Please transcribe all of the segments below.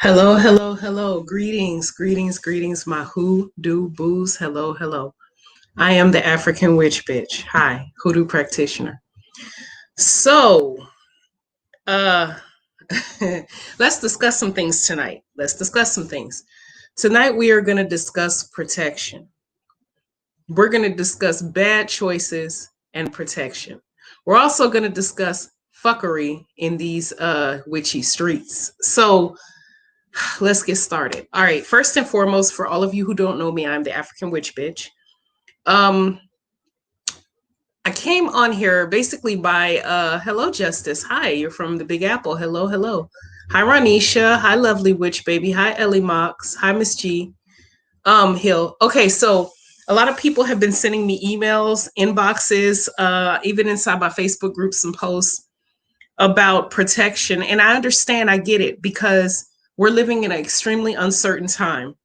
Hello, hello, hello. Greetings, greetings, greetings, my hoodoo boos. Hello, hello. I am the African witch bitch. Hi, hoodoo practitioner. So, uh, let's discuss some things tonight. Let's discuss some things. Tonight, we are going to discuss protection. We're going to discuss bad choices and protection. We're also going to discuss fuckery in these witchy streets. So, let's get started. All right. First and foremost, for all of you who don't know me, I'm the African witch bitch. I came on here basically by hello, Justice. Hi, you're from the Big Apple. Hello, hello. Hi, Ronisha. Hi, lovely witch baby. Hi, Ellie Mox. Hi, Miss G. Hill. Okay, so a lot of people have been sending me emails, inboxes, even inside my Facebook groups and posts about protection. And I understand, I get it, because we're living in an extremely uncertain time.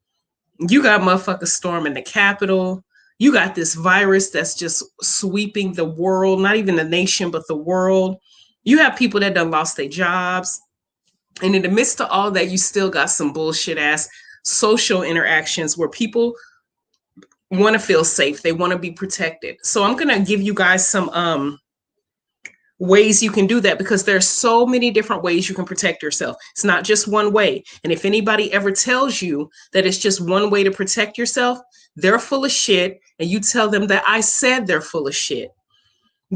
You got motherfuckers storming the Capitol. You got this virus that's just sweeping the world, not even the nation, but the world. You have people that done lost their jobs. And in the midst of all that, you still got some bullshit ass social interactions where people want to feel safe. They want to be protected. So I'm going to give you guys some ways you can do that, because there's so many different ways you can protect yourself. It's not just one way. And if anybody ever tells you that it's just one way to protect yourself, they're full of shit. And you tell them that I said they're full of shit,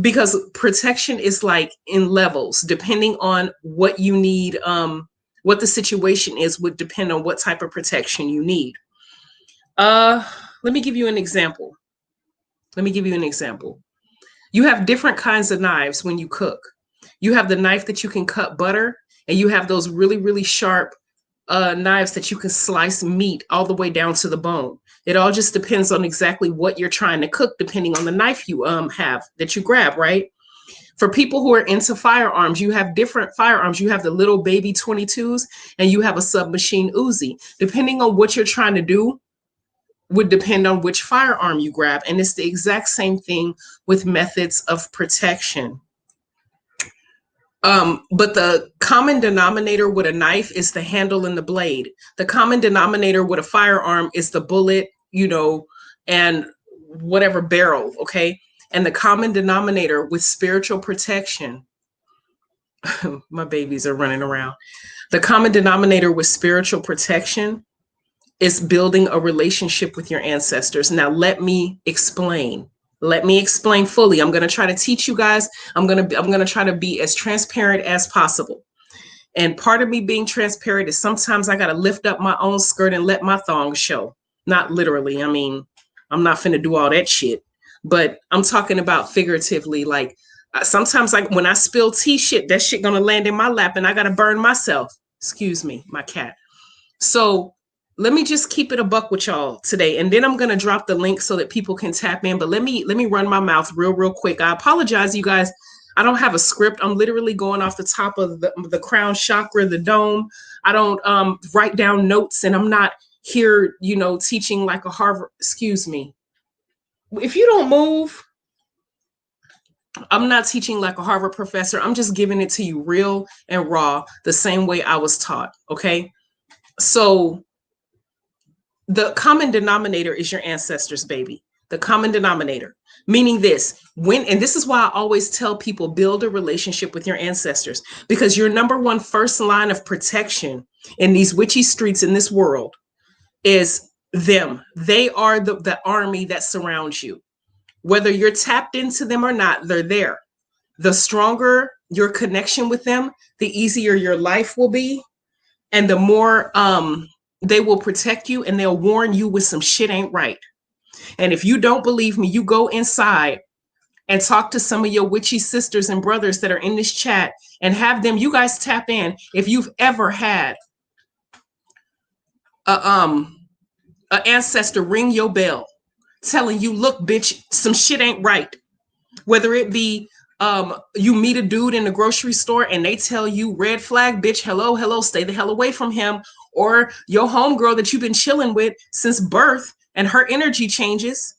because protection is like in levels, depending on what you need. What the situation is would depend on what type of protection you need. Let me give you an example. You have different kinds of knives when you cook. You have the knife that you can cut butter, and you have those really, really sharp knives that you can slice meat all the way down to the bone. It all just depends on exactly what you're trying to cook, depending on the knife you have that you grab, right? For people who are into firearms, you have different firearms. You have the little baby 22s, and you have a submachine Uzi. Depending on what you're trying to do, would depend on which firearm you grab. And it's the exact same thing with methods of protection. But the common denominator with a knife is the handle and the blade. The common denominator with a firearm is the bullet, and whatever barrel, okay? And the common denominator with spiritual protection, my babies are running around. The common denominator with spiritual protection is building a relationship with your ancestors. Now, let me explain. Let me explain fully. I'm going to try to teach you guys. I'm going to try to be as transparent as possible. And part of me being transparent is sometimes I got to lift up my own skirt and let my thong show. Not literally. I mean, I'm not finna do all that shit. But I'm talking about figuratively. Like sometimes, like when I spill tea, that shit gonna land in my lap, and I gotta burn myself. Excuse me, my cat. So let me just keep it a buck with y'all today, and then I'm gonna drop the link so that people can tap in. But let me run my mouth real quick. I apologize, you guys. I don't have a script. I'm literally going off the top of the crown chakra, the dome. I don't write down notes, and I'm not here, teaching like a Harvard. Excuse me. If you don't move, I'm not teaching like a Harvard professor. I'm just giving it to you real and raw, the same way I was taught. Okay. So the common denominator is your ancestors, baby. The common denominator, meaning this, and this is why I always tell people, build a relationship with your ancestors, because your number one first line of protection in these witchy streets in this world is them. They are the army that surrounds you. Whether you're tapped into them or not, they're there. The stronger your connection with them, the easier your life will be, and the more they will protect you, and they'll warn you when some shit ain't right. And if you don't believe me, you go inside and talk to some of your witchy sisters and brothers that are in this chat, and have them, you guys tap in. If you've ever had an ancestor ring your bell telling you, look, bitch, some shit ain't right. Whether it be you meet a dude in the grocery store and they tell you, red flag, bitch, hello, stay the hell away from him. Or your homegirl that you've been chilling with since birth, and her energy changes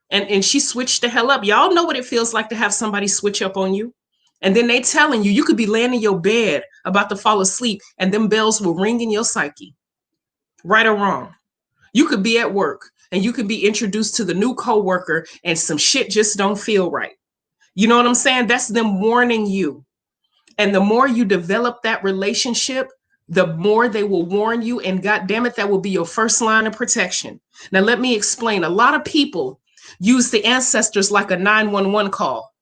and she switched the hell up. Y'all know what it feels like to have somebody switch up on you And then they telling you, you could be laying in your bed about to fall asleep and them bells will ring in your psyche, right or wrong. You could be at work and you could be introduced to the new coworker and some shit just don't feel right. You know what I'm saying? That's them warning you. And the more you develop that relationship, the more they will warn you. And God damn it, that will be your first line of protection. Now, let me explain. A lot of people use the ancestors like a 911 call,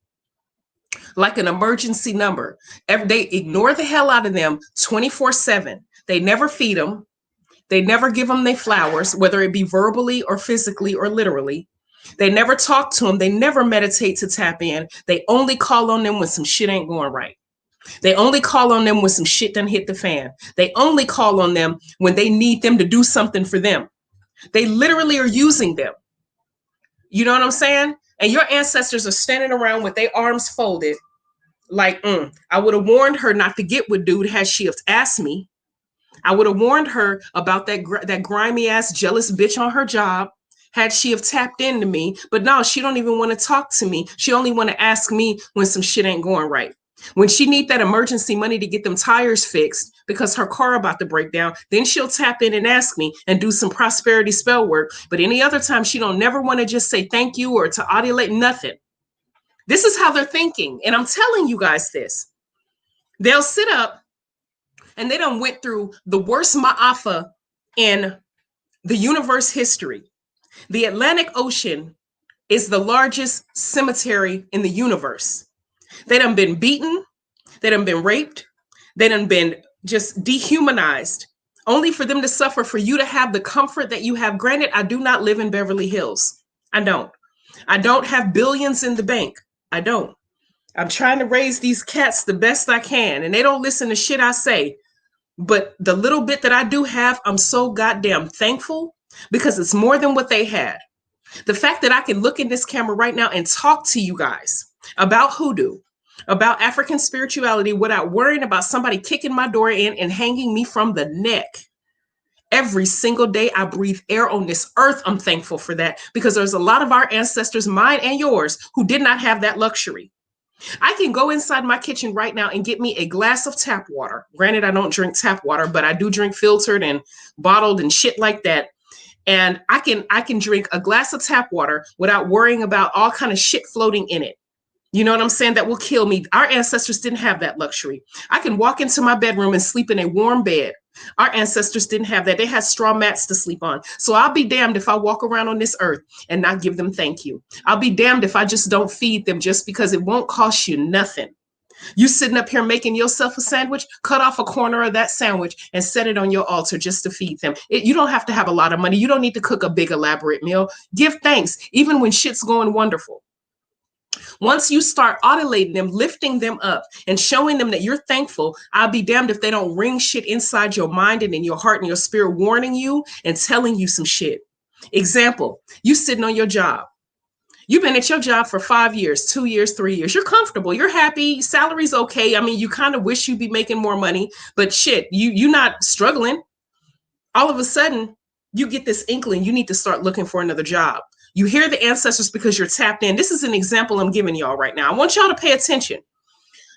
like an emergency number. They ignore the hell out of them 24/7. They never feed them. They never give them their flowers, whether it be verbally or physically or literally. They never talk to them. They never meditate to tap in. They only call on them when some shit ain't going right. They only call on them when some shit done hit the fan. They only call on them when they need them to do something for them. They literally are using them. You know what I'm saying? And your ancestors are standing around with their arms folded, like, I would have warned her not to get with dude had she have asked me. I would have warned her about that grimy ass jealous bitch on her job had she have tapped into me. But no, she don't even want to talk to me. She only want to ask me when some shit ain't going right. When she need that emergency money to get them tires fixed because her car about to break down, then she'll tap in and ask me and do some prosperity spell work. But any other time, she don't never want to just say thank you or to adulate, nothing. This is how they're thinking. And I'm telling you guys this. They'll sit up and they done went through the worst ma'afa in the universe history. The Atlantic Ocean is the largest cemetery in the universe. They done been beaten. They done been raped. They done been just dehumanized, only for them to suffer, for you to have the comfort that you have. Granted, I do not live in Beverly Hills. I don't. I don't have billions in the bank. I don't. I'm trying to raise these cats the best I can, and they don't listen to shit I say. But the little bit that I do have, I'm so goddamn thankful because it's more than what they had. The fact that I can look in this camera right now and talk to you guys about hoodoo, about African spirituality without worrying about somebody kicking my door in and hanging me from the neck. Every single day I breathe air on this earth, I'm thankful for that, because there's a lot of our ancestors, mine and yours, who did not have that luxury. I can go inside my kitchen right now and get me a glass of tap water. Granted, I don't drink tap water, but I do drink filtered and bottled and shit like that. And I can drink a glass of tap water without worrying about all kind of shit floating in it. You know what I'm saying? That will kill me. Our ancestors didn't have that luxury. I can walk into my bedroom and sleep in a warm bed. Our ancestors didn't have that. They had straw mats to sleep on. So I'll be damned if I walk around on this earth and not give them thank you. I'll be damned if I just don't feed them, just because it won't cost you nothing. You sitting up here making yourself a sandwich, cut off a corner of that sandwich and set it on your altar just to feed them. You don't have to have a lot of money. You don't need to cook a big elaborate meal. Give thanks, even when shit's going wonderful. Once you start autolating them, lifting them up and showing them that you're thankful, I'll be damned if they don't ring shit inside your mind and in your heart and your spirit, warning you and telling you some shit. Example, you sitting on your job. You've been at your job for 5 years, 2 years, 3 years. You're comfortable. You're happy. Salary's okay. I mean, you kind of wish you'd be making more money, but shit, you're not struggling. All of a sudden, you get this inkling. You need to start looking for another job. You hear the ancestors because you're tapped in. This is an example I'm giving y'all right now. I want y'all to pay attention.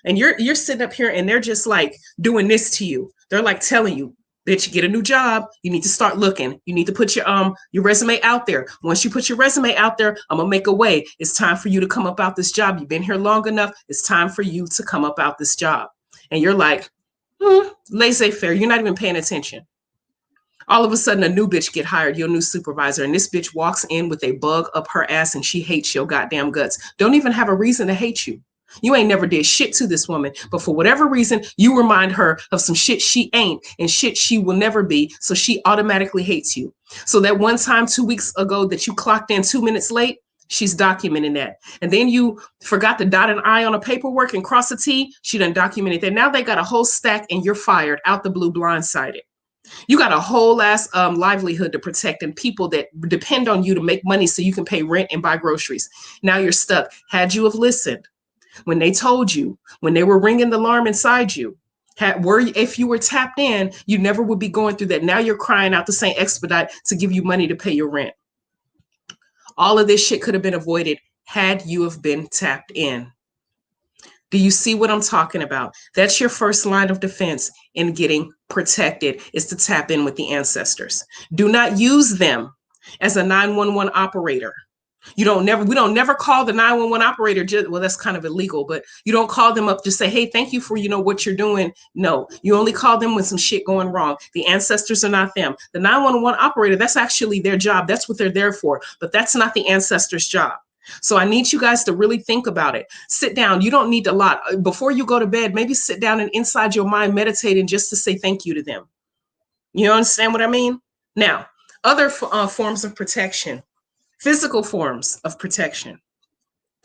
And you're sitting up here and they're just like doing this to you. They're like telling you, bitch, get a new job. You need to start looking. You need to put your resume out there. Once you put your resume out there, I'm gonna make a way. It's time for you to come up out this job. You've been here long enough. It's time for you to come up out this job. And you're like, laissez-faire. You're not even paying attention. All of a sudden, a new bitch get hired, your new supervisor, and this bitch walks in with a bug up her ass and she hates your goddamn guts. Don't even have a reason to hate you. You ain't never did shit to this woman, but for whatever reason, you remind her of some shit she ain't and shit she will never be, so she automatically hates you. So that one time 2 weeks ago that you clocked in 2 minutes late, she's documenting that. And then you forgot to dot an I on a paperwork and cross a T, she done documented that. Now they got a whole stack and you're fired, out the blue, blindsided. You got a whole ass livelihood to protect and people that depend on you to make money so you can pay rent and buy groceries. Now you're stuck. Had you have listened when they told you, when they were ringing the alarm inside you, if you were tapped in, you never would be going through that. Now you're crying out to Saint Expedite to give you money to pay your rent. All of this shit could have been avoided had you have been tapped in. Do you see what I'm talking about? That's your first line of defense in getting protected, is to tap in with the ancestors. Do not use them as a 911 operator. We don't never call the 911 operator. Well, that's kind of illegal, but you don't call them up to say, hey, thank you for, what you're doing. No, you only call them when some shit going wrong. The ancestors are not them. The 911 operator, that's actually their job. That's what they're there for, but that's not the ancestors' job. So I need you guys to really think about it. Sit down. You don't need a lot. Before you go to bed, maybe sit down and inside your mind meditate and just to say thank you to them. You understand what I mean? Now, other forms of protection, physical forms of protection.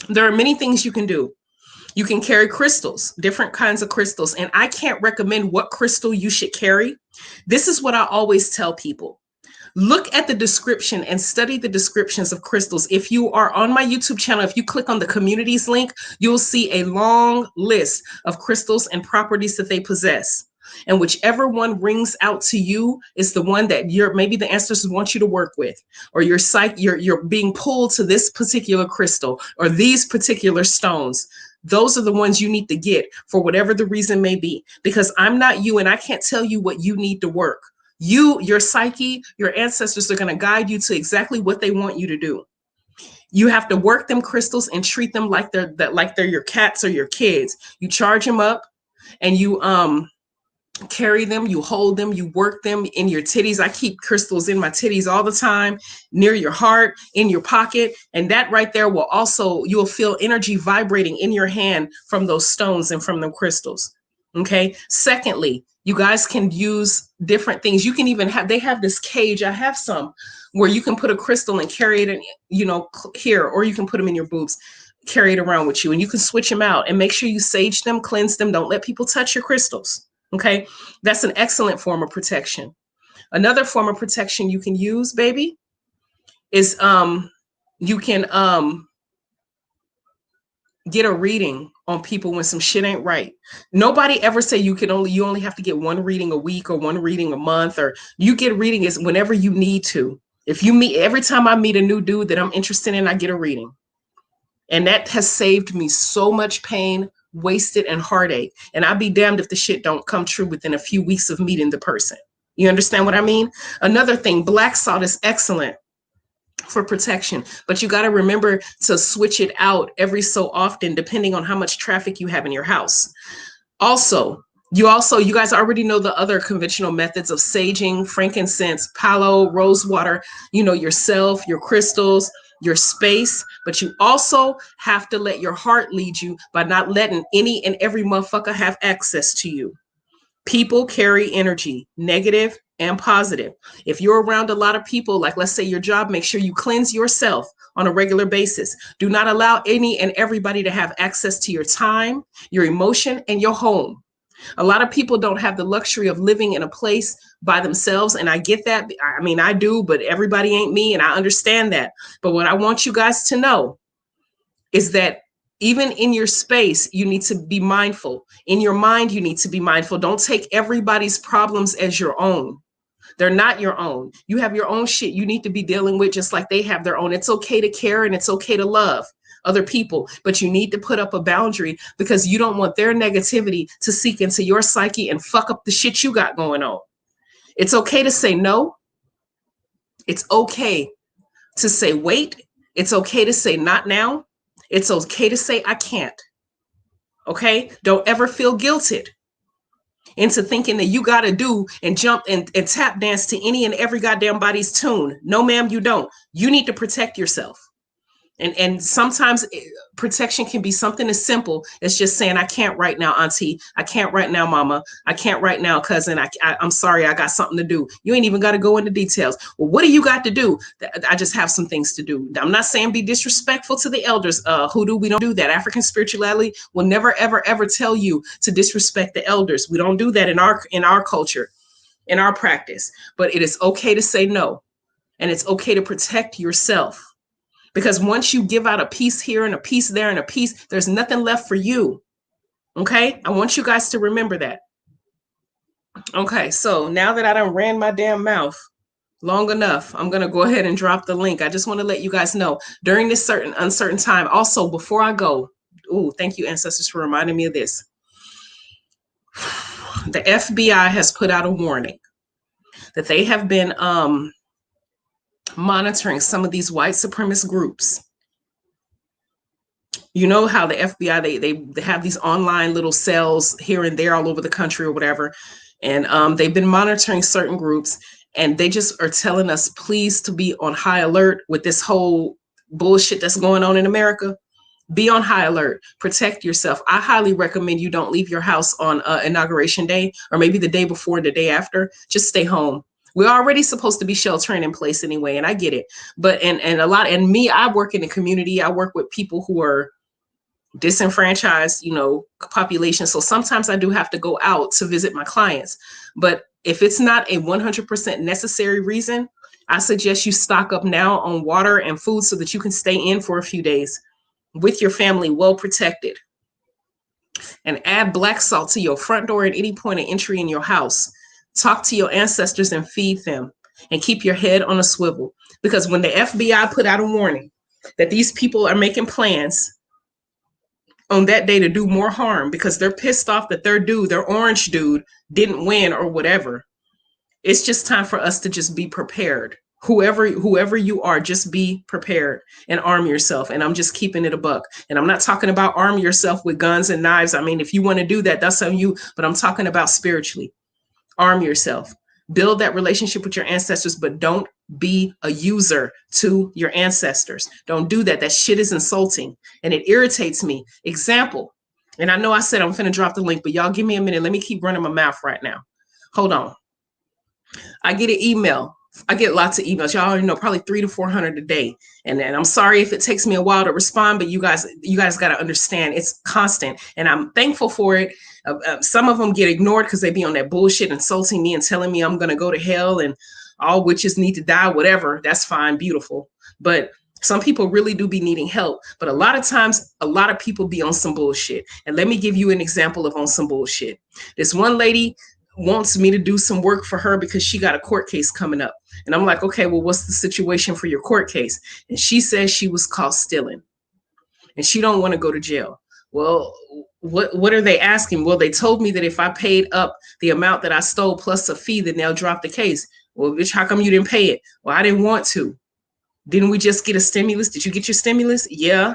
There are many things you can do. You can carry crystals, different kinds of crystals, and I can't recommend what crystal you should carry. This is what I always tell people. Look at the description and study the descriptions of crystals. If you are on my YouTube channel, if you click on the communities link, you'll see a long list of crystals and properties that they possess. And whichever one rings out to you is the one that maybe the ancestors want you to work with, or you're being pulled to this particular crystal or these particular stones. Those are the ones you need to get for whatever the reason may be, because I'm not you and I can't tell you what you need to work. Your psyche, your ancestors are going to guide you to exactly what they want you to do. You have to work them crystals and treat them like they're your cats or your kids. You charge them up and you carry them, you hold them, you work them in your titties. I keep crystals in my titties all the time, near your heart, in your pocket. And that right there will also, you'll feel energy vibrating in your hand from those stones and from the crystals. Okay. Secondly, you guys can use different things. You can even they have this cage. I have some where you can put a crystal and carry it in, here, or you can put them in your boobs, carry it around with you, and you can switch them out and make sure you sage them, cleanse them. Don't let people touch your crystals. Okay. That's an excellent form of protection. Another form of protection you can use, baby, is you can get a reading on people when some shit ain't right. Nobody ever say you only have to get one reading a week or one reading a month, or you get reading is whenever you need to. If you meet, every time I meet a new dude that I'm interested in, I get a reading. And that has saved me so much pain, wasted, and heartache. And I'd be damned if the shit don't come true within a few weeks of meeting the person. You understand what I mean? Another thing, black salt is excellent for protection, but you got to remember to switch it out every so often, depending on how much traffic you have in your house. You guys already know the other conventional methods of saging, frankincense, palo, rose water, yourself, your crystals, your space, but you also have to let your heart lead you by not letting any and every motherfucker have access to you. People carry energy, negative and positive. If you're around a lot of people, like let's say your job, make sure you cleanse yourself on a regular basis. Do not allow any and everybody to have access to your time, your emotion, and your home. A lot of people don't have the luxury of living in a place by themselves. And I get that. I mean, I do, but everybody ain't me. And I understand that. But what I want you guys to know is that even in your space, you need to be mindful. In your mind, you need to be mindful. Don't take everybody's problems as your own. They're not your own. You have your own shit you need to be dealing with, just like they have their own. It's okay to care and it's okay to love other people, but you need to put up a boundary because you don't want their negativity to seep into your psyche and fuck up the shit you got going on. It's okay to say no. It's okay to say wait. It's okay to say not now. It's okay to say I can't. Okay? Don't ever feel guilted into thinking that you got to do and jump and tap dance to any and every goddamn body's tune. No, ma'am, you don't. You need to protect yourself. And sometimes protection can be something as simple as just saying, I can't right now, auntie. I can't right now, mama. I can't right now, cousin. I'm sorry. I got something to do. You ain't even got to go into details. Well, what do you got to do? I just have some things to do. I'm not saying be disrespectful to the elders. We don't do that. African spirituality will never, ever, ever tell you to disrespect the elders. We don't do that in our culture, in our practice. But it is okay to say no. And it's okay to protect yourself. Because once you give out a piece here and a piece there and a piece, there's nothing left for you. Okay? I want you guys to remember that. Okay, so now that I done ran my damn mouth long enough, I'm going to go ahead and drop the link. I just want to let you guys know during this uncertain time. Also, before I go, Oh, thank you, ancestors, for reminding me of this. The FBI has put out a warning that they have been monitoring some of these white supremacist groups. You know how the FBI, they have these online little cells here and there all over the country or whatever. And they've been monitoring certain groups, and they just are telling us, please, to be on high alert with this whole bullshit that's going on in America. Be on high alert, protect yourself. I highly recommend you don't leave your house on inauguration day, or maybe the day before, the day after. Just stay home. We're already supposed to be sheltering in place anyway, and I get it. But and me, I work in the community. I work with people who are disenfranchised, population. So sometimes I do have to go out to visit my clients. But if it's not a 100% necessary reason, I suggest you stock up now on water and food so that you can stay in for a few days with your family, well protected. And add black salt to your front door at any point of entry in your house. Talk to your ancestors and feed them, and keep your head on a swivel. Because when the FBI put out a warning that these people are making plans on that day to do more harm because they're pissed off that their orange dude didn't win or whatever, it's just time for us to just be prepared. Whoever you are, just be prepared and arm yourself. And I'm just keeping it a buck. And I'm not talking about arm yourself with guns and knives. I mean, if you want to do that, that's on you. But I'm talking about spiritually. Arm yourself. Build that relationship with your ancestors, but don't be a user to your ancestors. Don't do that. That shit is insulting and it irritates me. Example, and I know I said I'm finna drop the link, but y'all give me a minute. Let me keep running my mouth right now. Hold on. I get an email. I get lots of emails. Y'all already know, probably 300 to 400 a day. And I'm sorry if it takes me a while to respond, but you guys got to understand it's constant. And I'm thankful for it. Some of them get ignored because they be on that bullshit, insulting me and telling me I'm going to go to hell and all witches need to die, whatever. That's fine. Beautiful. But some people really do be needing help. But a lot of times, a lot of people be on some bullshit. And let me give you an example of on some bullshit. This one lady wants me to do some work for her because she got a court case coming up. And I'm like, okay, well, what's the situation for your court case? And she says she was caught stealing and she don't want to go to jail. Well, what are they asking? Well, they told me that if I paid up the amount that I stole plus a fee, then they'll drop the case. Well, bitch, how come you didn't pay it? Well, I didn't want to. Didn't we just get a stimulus? Did you get your stimulus? Yeah.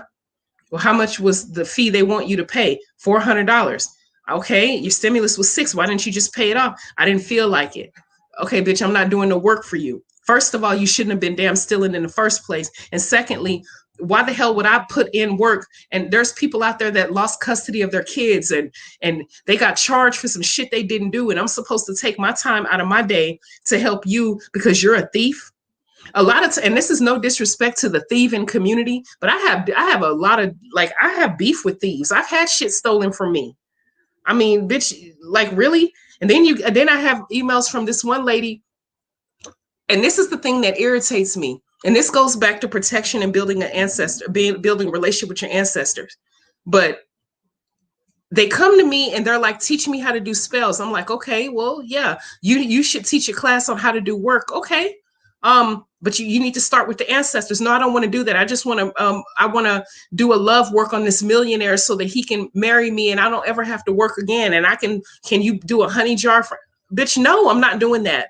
Well, how much was the fee they want you to pay? $400. Okay, your stimulus was $600. Why didn't you just pay it off? I didn't feel like it. Okay, bitch, I'm not doing the work for you. First of all, you shouldn't have been damn stealing in the first place. And secondly, why the hell would I put in work? And there's people out there that lost custody of their kids and they got charged for some shit they didn't do. And I'm supposed to take my time out of my day to help you because you're a thief? A lot of and this is no disrespect to the thieving community, but I have a lot of, like, I have beef with thieves. I've had shit stolen from me. I mean, bitch, like, really? And then I have emails from this one lady, and this is the thing that irritates me. And this goes back to protection and building an ancestor, building a relationship with your ancestors. But they come to me and they're like, teach me how to do spells. I'm like, okay, well, yeah, you should teach a class on how to do work. Okay. But you need to start with the ancestors. No, I don't want to do that. I just want to, I want to do a love work on this millionaire so that he can marry me and I don't ever have to work again. And can you do a honey jar for, bitch? No, I'm not doing that.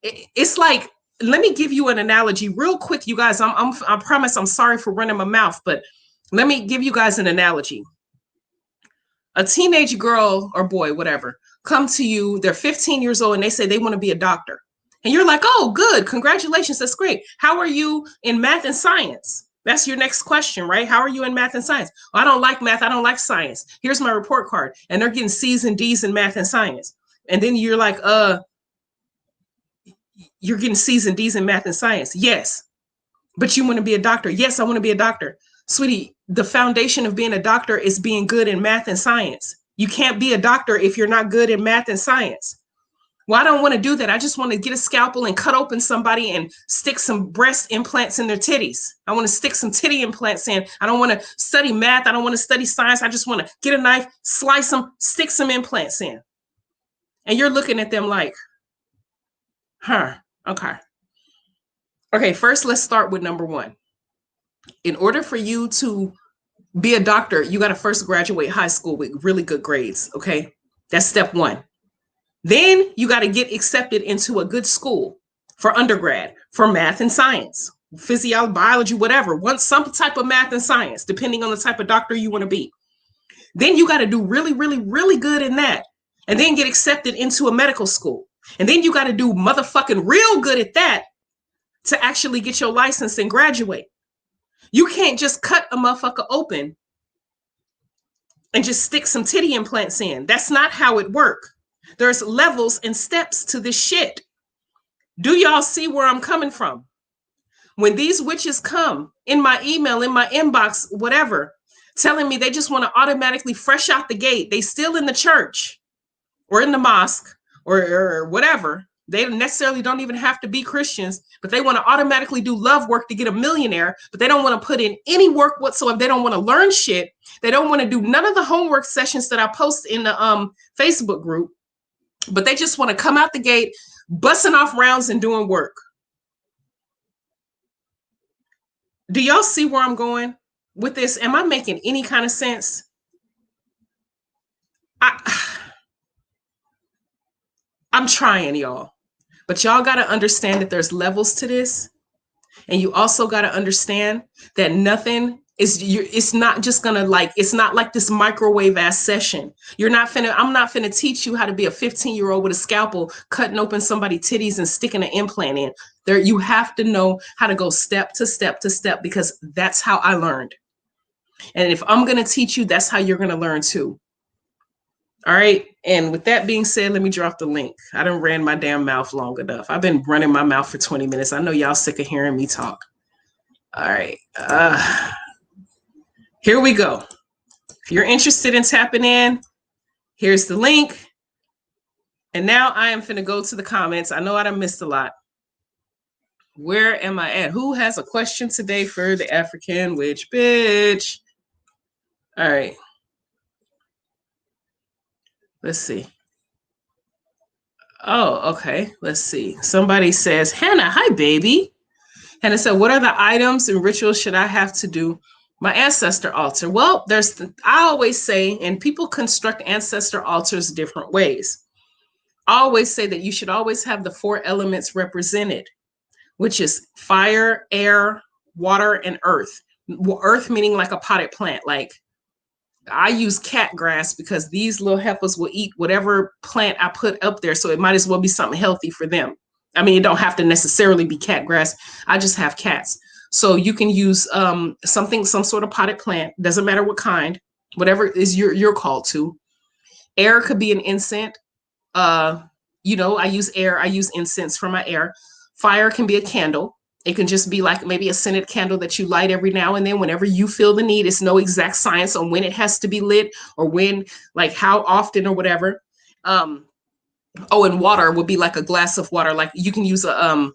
It's like, let me give you an analogy real quick, you guys. I promise I'm sorry for running my mouth, but let me give you guys an analogy. A teenage girl or boy, whatever, come to you, they're 15 years old and they say they want to be a doctor. And you're like, oh, good. Congratulations. That's great. How are you in math and science? That's your next question, right? How are you in math and science? Well, I don't like math. I don't like science. Here's my report card. And they're getting C's and D's in math and science. And then you're like, you're getting C's and D's in math and science. Yes. But you want to be a doctor. Yes, I want to be a doctor. Sweetie, the foundation of being a doctor is being good in math and science. You can't be a doctor if you're not good in math and science. Well, I don't want to do that. I just want to get a scalpel and cut open somebody and stick some breast implants in their titties. I want to stick some titty implants in. I don't want to study math. I don't want to study science. I just want to get a knife, slice them, stick some implants in. And you're looking at them like, huh, okay. Okay, first let's start with number one. In order for you to be a doctor, you got to first graduate high school with really good grades. Okay. That's step one. Then you got to get accepted into a good school for undergrad for math and science, physiology, biology, whatever. Want some type of math and science, depending on the type of doctor you want to be. Then you got to do really, really, really good in that. And then get accepted into a medical school. And then you got to do motherfucking real good at that to actually get your license and graduate. You can't just cut a motherfucker open and just stick some titty implants in. That's not how it works. There's levels and steps to this shit. Do y'all see where I'm coming from? When these witches come in my email, in my inbox, whatever, telling me they just want to automatically fresh out the gate, they still in the church or in the mosque or whatever. They necessarily don't even have to be Christians, but they want to automatically do love work to get a millionaire, but they don't want to put in any work whatsoever. They don't want to learn shit. They don't want to do none of the homework sessions that I post in the Facebook group, but they just want to come out the gate, busting off rounds and doing work. Do y'all see where I'm going with this? Am I making any kind of sense? I'm trying, y'all. But y'all got to understand that there's levels to this. And you also got to understand that nothing is, it's not just going to like, it's not like this microwave ass session. I'm not finna teach you how to be a 15-year-old with a scalpel, cutting open somebody's titties and sticking an implant in. There, you have to know how to go step to step to step, because that's how I learned. And if I'm going to teach you, that's how you're going to learn too. All right. And with that being said, let me drop the link. I done ran my damn mouth long enough. I've been running my mouth for 20 minutes. I know y'all sick of hearing me talk. All right. Here we go. If you're interested in tapping in, here's the link. And now I am finna go to the comments. I know I done missed a lot. Where am I at? Who has a question today for the African witch bitch? All right. Let's see. Oh, okay. Let's see. Somebody says, Hannah, hi, baby. Hannah said, what are the items and rituals should I have to do my ancestor altar? Well, I always say, and people construct ancestor altars different ways. I always say that you should always have the 4 elements represented, which is fire, air, water, and earth. Earth meaning like a potted plant, like I use cat grass because these little heifers will eat whatever plant I put up there. So it might as well be something healthy for them. I mean, it don't have to necessarily be cat grass. I just have cats. So you can use some sort of potted plant. Doesn't matter what kind, whatever is you're called to. Air could be an incense. I use air. I use incense for my air. Fire can be a candle. It can just be like maybe a scented candle that you light every now and then whenever you feel the need. It's no exact science on when it has to be lit or when, like how often or whatever. And water would be like a glass of water. Like you can use a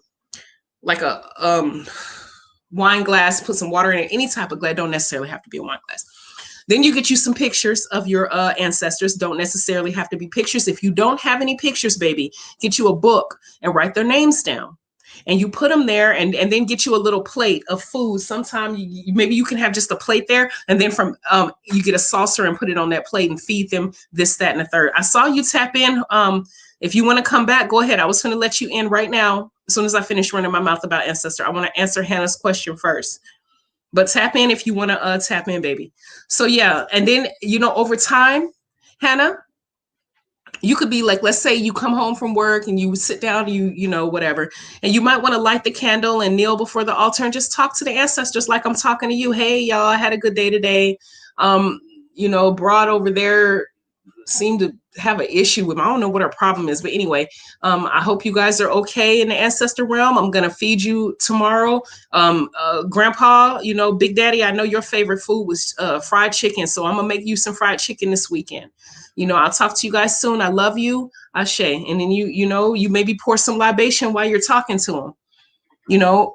wine glass, put some water in it, any type of glass. Don't necessarily have to be a wine glass. Then you get you some pictures of your ancestors. Don't necessarily have to be pictures. If you don't have any pictures, baby, get you a book and write their names down. And you put them there and then get you a little plate of food. Sometimes maybe you can have just a plate there. And then you get a saucer and put it on that plate and feed them this, that, and the third. I saw you tap in. If you want to come back, go ahead. I was going to let you in right now. As soon as I finish running my mouth about ancestor, I want to answer Hannah's question first. But tap in if you want to tap in, baby. So yeah. And then, over time, Hannah, you could be like, let's say you come home from work and you sit down, whatever, and you might want to light the candle and kneel before the altar and just talk to the ancestors like I'm talking to you. Hey, y'all, I had a good day today. Broad over there seemed to have an issue with, I don't know what her problem is, but anyway, I hope you guys are okay in the ancestor realm. I'm going to feed you tomorrow. Grandpa, Big Daddy, I know your favorite food was fried chicken. So I'm going to make you some fried chicken this weekend. I'll talk to you guys soon. I love you. Ashe. And then you maybe pour some libation while you're talking to them.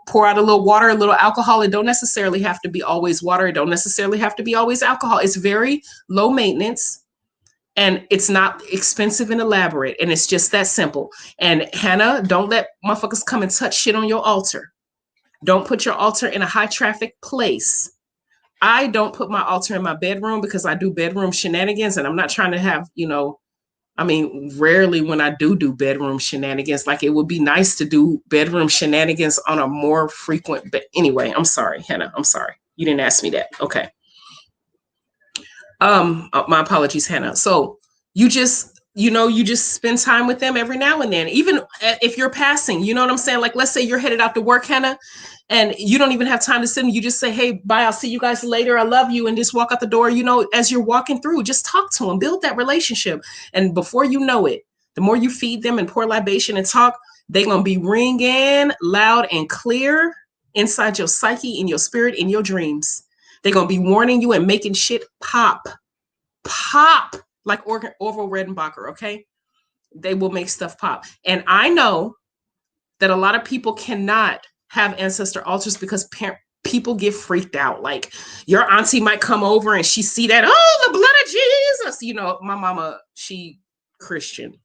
Pour out a little water, a little alcohol. It don't necessarily have to be always water. It don't necessarily have to be always alcohol. It's very low maintenance. And it's not expensive and elaborate. And it's just that simple. And Hannah, don't let motherfuckers come and touch shit on your altar. Don't put your altar in a high traffic place. I don't put my altar in my bedroom because I do bedroom shenanigans, and I'm not trying to have, you know, I mean, rarely when I do bedroom shenanigans, like it would be nice to do bedroom shenanigans on a more frequent, but anyway, I'm sorry, Hannah, I'm sorry. You didn't ask me that. Okay. My apologies, Hannah. So you just, you know, you just spend time with them every now and then, even if you're passing, you know what I'm saying? Like, let's say you're headed out to work, Hannah, and you don't even have time to sit and you just say, hey, bye, I'll see you guys later. I love you. And just walk out the door. You know, as you're walking through, just talk to them, build that relationship. And before you know it, the more you feed them and pour libation and talk, they're going to be ringing loud and clear inside your psyche, in your spirit, in your dreams. They're going to be warning you and making shit pop like Orville Redenbacher, okay? They will make stuff pop. And I know that a lot of people cannot have ancestor altars because people get freaked out. Like your auntie might come over and she see that, oh, the blood of Jesus. You know, my mama, she Christian.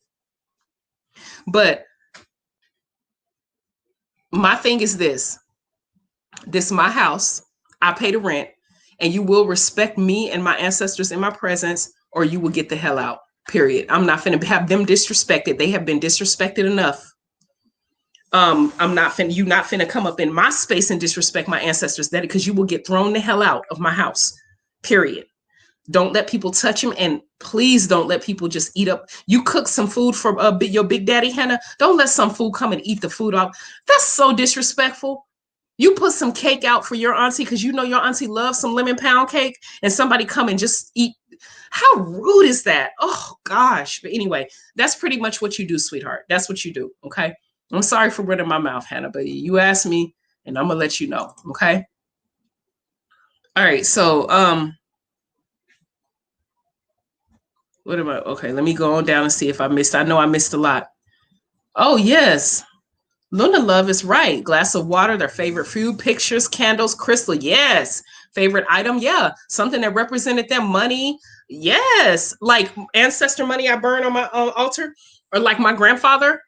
But my thing is this is my house. I pay the rent, and you will respect me and my ancestors in my presence, or you will get the hell out, period. I'm not finna have them disrespected. They have been disrespected enough. I'm not finna, you not finna come up in my space and disrespect my ancestors, that because you will get thrown the hell out of my house, period. Don't let people touch them, and please don't let people just eat up. You cook some food for your big daddy, Hannah. Don't let some food come and eat the food off. That's so disrespectful. You put some cake out for your auntie because you know your auntie loves some lemon pound cake, and somebody come and just eat. How rude is that? Oh gosh. But anyway, that's pretty much what you do, sweetheart. That's what you do. Okay. I'm sorry for running my mouth, Hannah, but you asked me and I'm gonna let you know. Okay. All right. So what am I? Okay, let me go on down and see if I missed. I know I missed a lot. Oh yes. Luna Love is right. Glass of water, their favorite food, pictures, candles, crystal. Yes. Favorite item. Yeah. Something that represented them. Money. Yes. Like ancestor money I burn on my altar. Or like my grandfather,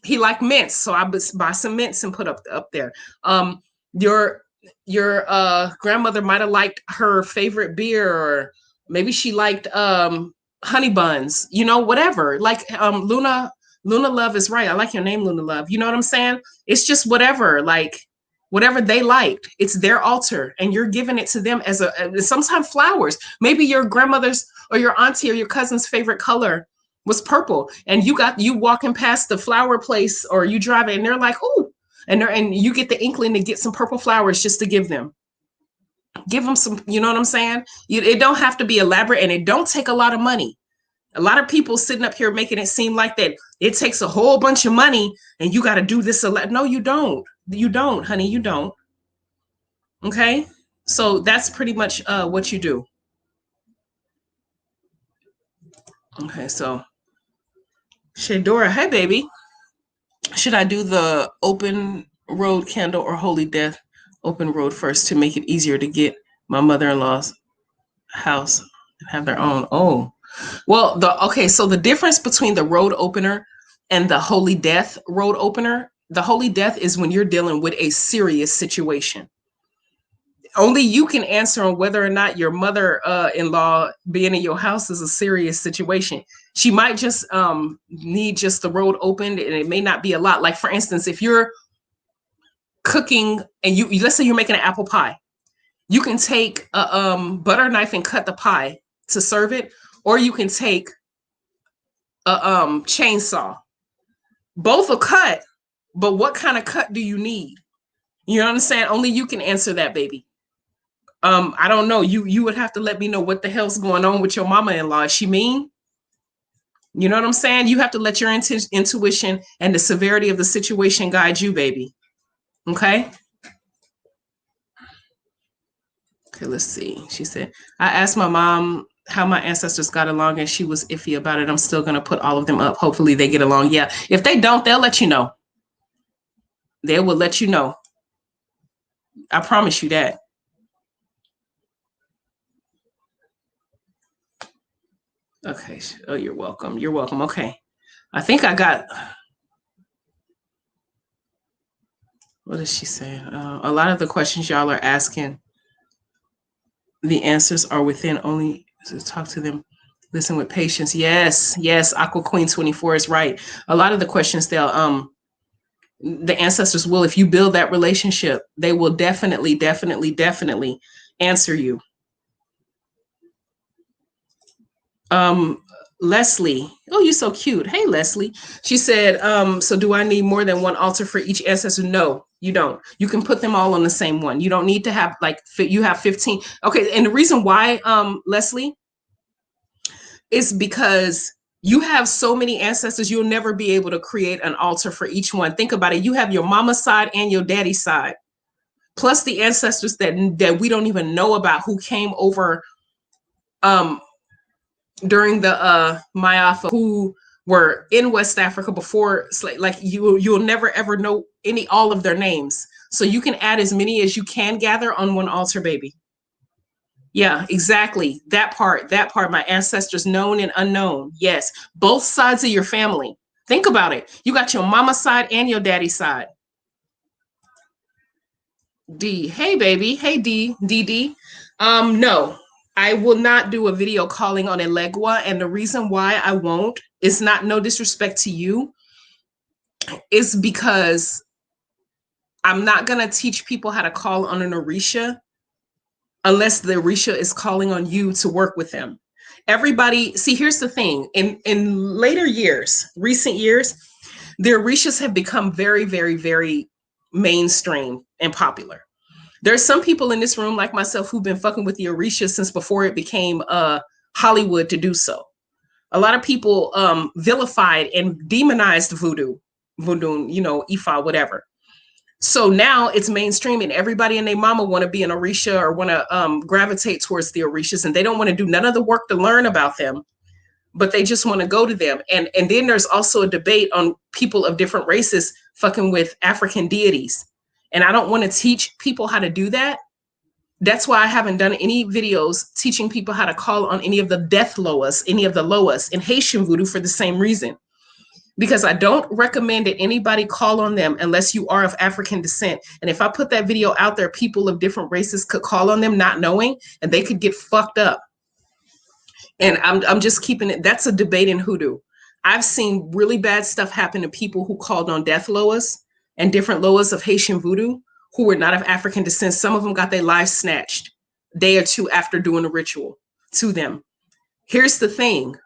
he liked mints. So I buy some mints and put up there. Your grandmother might have liked her favorite beer, or maybe she liked honey buns, you know, whatever. Like Luna Love is right. I like your name, Luna Love. You know what I'm saying? It's just whatever, like whatever they liked. It's their altar, and you're giving it to them as sometimes flowers. Maybe your grandmother's or your auntie or your cousin's favorite color was purple, and you walking past the flower place, or you drive it, and they're like, oh, and you get the inkling to get some purple flowers just to give them. Give them some, you know what I'm saying? It don't have to be elaborate, and it don't take a lot of money. A lot of people sitting up here making it seem like that it takes a whole bunch of money and you got to do this a lot. No, you don't. You don't, honey. You don't. Okay. So that's pretty much what you do. Okay. So Shadora, hey, baby. Should I do the open road candle or holy death open road first to make it easier to get my mother-in-law's house and have their own? Oh, well, so the difference between the road opener and the holy death road opener, the holy death is when you're dealing with a serious situation. Only you can answer on whether or not your mother-in-law being in your house is a serious situation. She might just need just the road opened, and it may not be a lot. Like for instance, if you're cooking and you let's say you're making an apple pie, you can take a butter knife and cut the pie to serve it, or you can take a chainsaw. Both are cut, but what kind of cut do you need? You know what I'm saying? Only you can answer that, baby. I don't know. You would have to let me know what the hell's going on with your mama-in-law. Is she mean? You know what I'm saying? You have to let your intuition and the severity of the situation guide you, baby. Okay? Okay, let's see. She said, I asked my mom how my ancestors got along, and she was iffy about it. I'm still going to put all of them up. Hopefully they get along. Yeah. If they don't, they'll let you know. They will let you know. I promise you that. Okay. Oh, you're welcome. You're welcome. Okay. I think I got, what is she saying? A lot of the questions y'all are asking, The answers are within, only to talk to them. Listen with patience. Yes, yes, Aqua Queen 24 is right. A lot of the questions the ancestors will, if you build that relationship, they will definitely, definitely, definitely answer you. Leslie, oh, you're so cute. Hey, Leslie. She said, so do I need more than one altar for each ancestor? No, you don't. You can put them all on the same one. You don't need to have like, you have 15. Okay. And the reason why, Leslie, is because you have so many ancestors, you'll never be able to create an altar for each one. Think about it. You have your mama's side and your daddy's side, plus the ancestors that we don't even know about who came over during the Mayafa, who were in West Africa before, like you'll never ever know all of their names. So you can add as many as you can gather on one altar, baby. Yeah, exactly. That part, my ancestors known and unknown. Yes, both sides of your family. Think about it. You got your mama's side and your daddy's side. D, hey baby, hey D. No, I will not do a video calling on Elegua, and the reason why I won't is not no disrespect to you, is because I'm not gonna teach people how to call on an Orisha unless the Orisha is calling on you to work with them. Everybody, see, here's the thing. In later years, recent years, the Orishas have become very, very, very mainstream and popular. There's some people in this room like myself who've been fucking with the Orisha since before it became Hollywood to do so. A lot of people vilified and demonized voodoo, Ifa, whatever. So now it's mainstream, and everybody and their mama want to be an Orisha or want to gravitate towards the Orishas, and they don't want to do none of the work to learn about them, but they just want to go to them. And then there's also a debate on people of different races fucking with African deities. And I don't want to teach people how to do that. That's why I haven't done any videos teaching people how to call on any of the death loas, any of the loas in Haitian voodoo, for the same reason. Because I don't recommend that anybody call on them unless you are of African descent. And if I put that video out there, people of different races could call on them not knowing, and they could get fucked up. And I'm just keeping it. That's a debate in hoodoo. I've seen really bad stuff happen to people who called on death loas and different loas of Haitian voodoo who were not of African descent. Some of them got their lives snatched a day or two after doing a ritual to them. Here's the thing.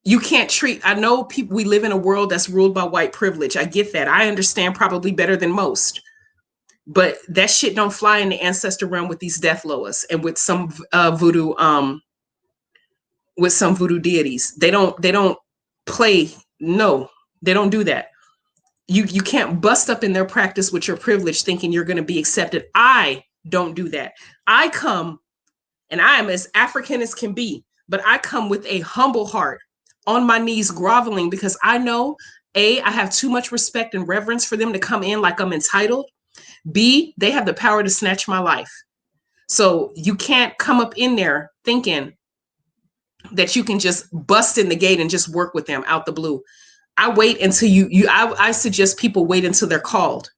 You can't treat, I know people, we live in a world that's ruled by white privilege. I get that. I understand probably better than most. But that shit don't fly in the ancestor realm with these death loas and with some voodoo deities. They don't play. No, they don't do that. You can't bust up in their practice with your privilege thinking you're going to be accepted. I don't do that. I come, and I am as African as can be, but I come with a humble heart, on my knees groveling, because I know, A, I have too much respect and reverence for them to come in like I'm entitled. B, they have the power to snatch my life. So you can't come up in there thinking that you can just bust in the gate and just work with them out the blue. I wait until I suggest people wait until they're called.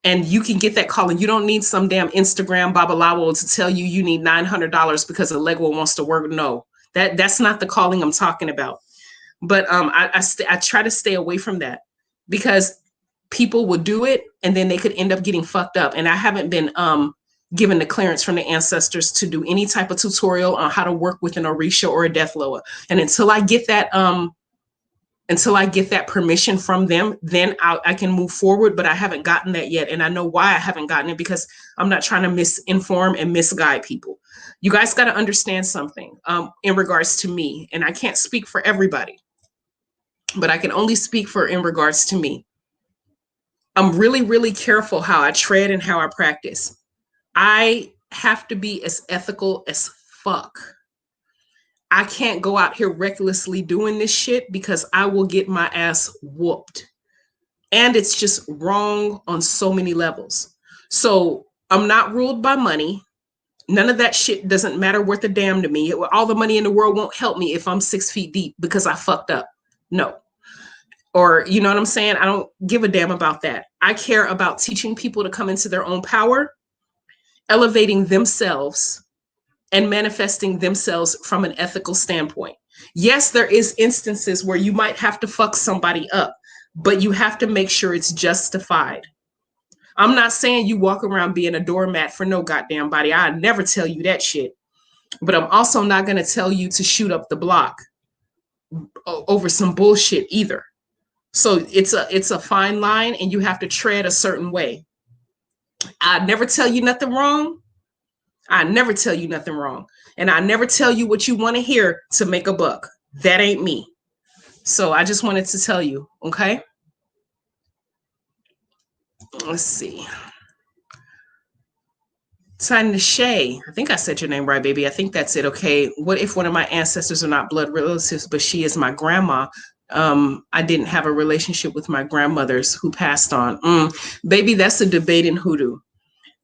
And you can get that call, and you don't need some damn Instagram babalawo to tell you need $900 because a Legwo wants to work. No, that's not the calling I'm talking about. But I try to stay away from that, because people will do it and then they could end up getting fucked up. And I haven't been given the clearance from the ancestors to do any type of tutorial on how to work with an Orisha or a death loa. And until I get that permission from them, then I can move forward. But I haven't gotten that yet. And I know why I haven't gotten it, because I'm not trying to misinform and misguide people. You guys got to understand something in regards to me. And I can't speak for everybody, but I can only speak for in regards to me. I'm really, really careful how I tread and how I practice. I have to be as ethical as fuck. I can't go out here recklessly doing this shit, because I will get my ass whooped. And it's just wrong on so many levels. So I'm not ruled by money. None of that shit doesn't matter worth a damn to me. All the money in the world won't help me if I'm 6 feet deep because I fucked up. No. Or, you know what I'm saying? I don't give a damn about that. I care about teaching people to come into their own power, elevating themselves, and manifesting themselves from an ethical standpoint. Yes, there is instances where you might have to fuck somebody up, but you have to make sure it's justified. I'm not saying you walk around being a doormat for no goddamn body. I never tell you that shit. But I'm also not going to tell you to shoot up the block over some bullshit either. So it's a fine line, and you have to tread a certain way. I never tell you nothing wrong. I never tell you nothing wrong. And I never tell you what you want to hear to make a buck. That ain't me. So I just wanted to tell you, okay? Let's see. Shay, I think I said your name right, baby. I think that's it. Okay. What if one of my ancestors are not blood relatives, but she is my grandma? I didn't have a relationship with my grandmothers who passed on. Baby, that's a debate in hoodoo.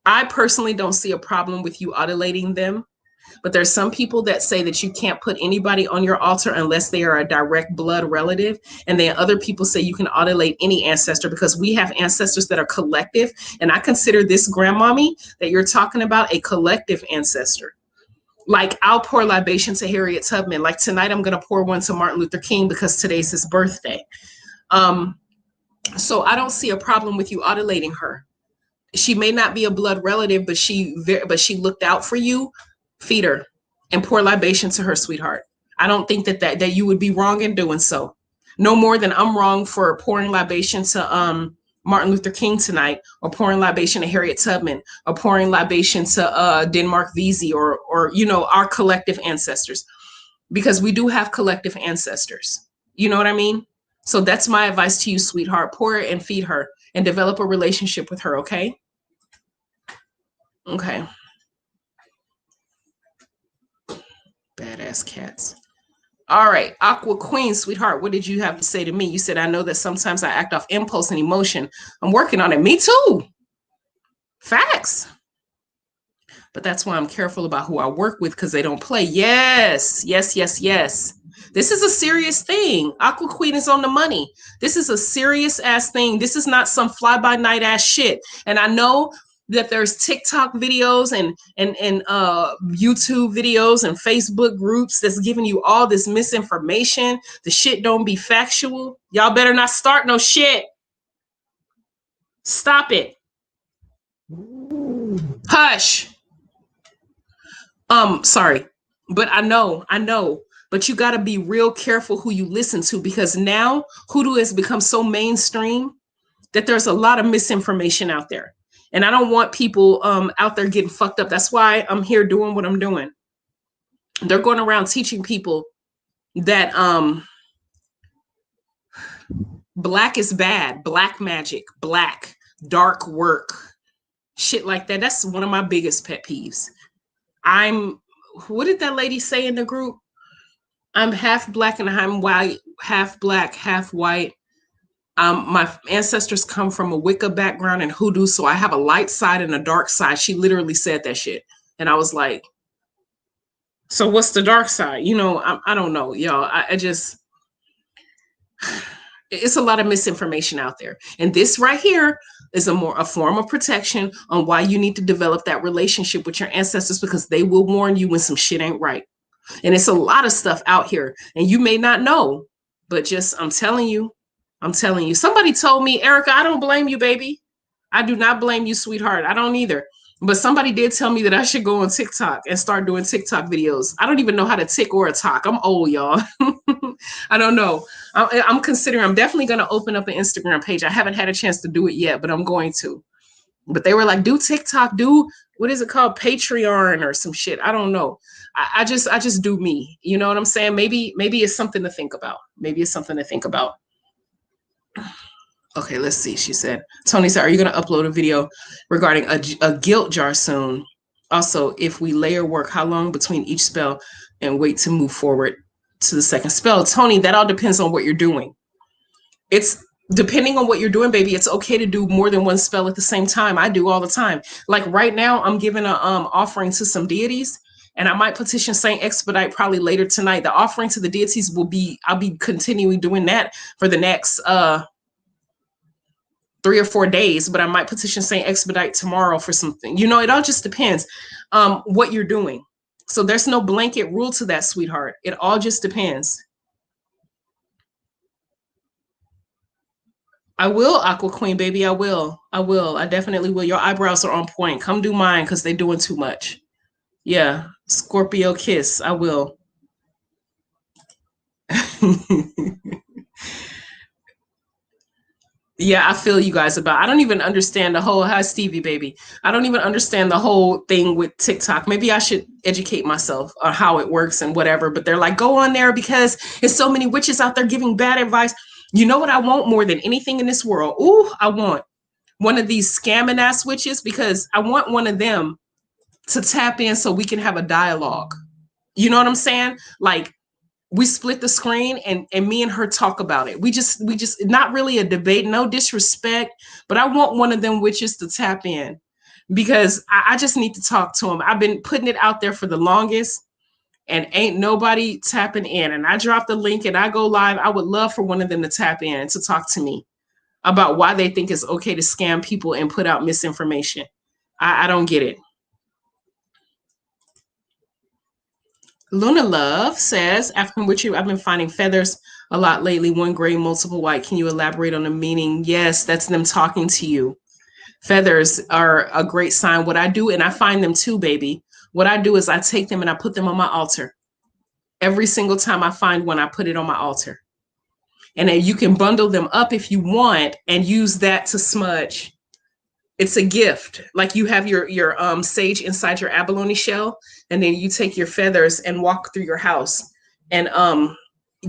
I personally don't see a problem with you autolating them, but there's some people that say that you can't put anybody on your altar unless they are a direct blood relative. And then other people say you can autolate any ancestor because we have ancestors that are collective. And I consider this grandmommy that you're talking about a collective ancestor. Like I'll pour libation to Harriet Tubman. Like tonight, I'm going to pour one to Martin Luther King because today's his birthday. So I don't see a problem with you autolating her. She may not be a blood relative, but she looked out for you. Feed her and pour libation to her, sweetheart. I don't think that you would be wrong in doing so. No more than I'm wrong for pouring libation to Martin Luther King tonight, or pouring libation to Harriet Tubman, or pouring libation to Denmark Vesey, or our collective ancestors, because we do have collective ancestors. You know what I mean? So that's my advice to you, sweetheart. Pour it and feed her and develop a relationship with her. Okay. Okay. Badass cats. All right, Aqua Queen, sweetheart, what did you have to say to me? You said, I know that sometimes I act off impulse and emotion. I'm working on it. Me too. Facts. But that's why I'm careful about who I work with, because they don't play. Yes, yes, yes, yes. This is a serious thing. Aqua Queen is on the money. This is a serious ass thing. This is not some fly by night ass shit. And I know that there's TikTok videos and YouTube videos and Facebook groups that's giving you all this misinformation. The shit don't be factual. Y'all better not start no shit. Stop it. Hush. Sorry, but I know, but you got to be real careful who you listen to, because now hoodoo has become so mainstream that there's a lot of misinformation out there. And I don't want people out there getting fucked up. That's why I'm here doing what I'm doing. They're going around teaching people that black is bad, black magic, black, dark work, shit like that. That's one of my biggest pet peeves. What did that lady say in the group? I'm half black and I'm white, half black, half white. My ancestors come from a Wicca background and hoodoo, so I have a light side and a dark side. She literally said that shit. And I was like, so what's the dark side? I don't know, y'all. I just, it's a lot of misinformation out there. And this right here is a form of protection on why you need to develop that relationship with your ancestors, because they will warn you when some shit ain't right. And it's a lot of stuff out here and you may not know, but just, I'm telling you. Somebody told me, Erica, I don't blame you, baby. I do not blame you, sweetheart. I don't either. But somebody did tell me that I should go on TikTok and start doing TikTok videos. I don't even know how to tick or a talk. I'm old, y'all. I don't know. I'm definitely going to open up an Instagram page. I haven't had a chance to do it yet, but I'm going to. But they were like, do TikTok, what is it called? Patreon or some shit. I don't know. I just do me. You know what I'm saying? Maybe it's something to think about. Okay, let's see. She said, Tony said, are you going to upload a video regarding a guilt jar soon? Also, if we layer work, how long between each spell and wait to move forward to the second spell? Tony, that all depends on what you're doing. It's depending on what you're doing, baby. It's okay to do more than one spell at the same time. I do all the time. Like right now, I'm giving an offering to some deities. And I might petition Saint Expedite probably later tonight. The offering to the deities I'll be continuing doing that for the next 3 or 4 days, but I might petition Saint Expedite tomorrow for something. It all just depends what you're doing. So there's no blanket rule to that, sweetheart. It all just depends. I will, Aqua Queen, baby. I will. I will. I definitely will. Your eyebrows are on point. Come do mine because they're doing too much. Yeah. Scorpio kiss. I will. Yeah, I feel you guys about. I don't even understand the whole hi Stevie baby. I don't even understand the whole thing with TikTok. Maybe I should educate myself on how it works and whatever. But they're like, go on there because there's so many witches out there giving bad advice. You know what I want more than anything in this world? Ooh, I want one of these scamming ass witches because I want one of them to tap in so we can have a dialogue. You know what I'm saying? Like we split the screen and me and her talk about it. We just not really a debate, no disrespect, but I want one of them witches to tap in because I just need to talk to him. I've been putting it out there for the longest and ain't nobody tapping in. And I drop the link and I go live. I would love for one of them to tap in to talk to me about why they think it's okay to scam people and put out misinformation. I don't get it. Luna Love says, African Witchery, I've been finding feathers a lot lately, one gray, multiple white. Can you elaborate on the meaning? Yes, that's them talking to you. Feathers are a great sign. What I do, and I find them too, baby. What I do is I take them and I put them on my altar. Every single time I find one, I put it on my altar. And then you can bundle them up if you want and use that to smudge. It's a gift. Like you have your sage inside your abalone shell, and then you take your feathers and walk through your house and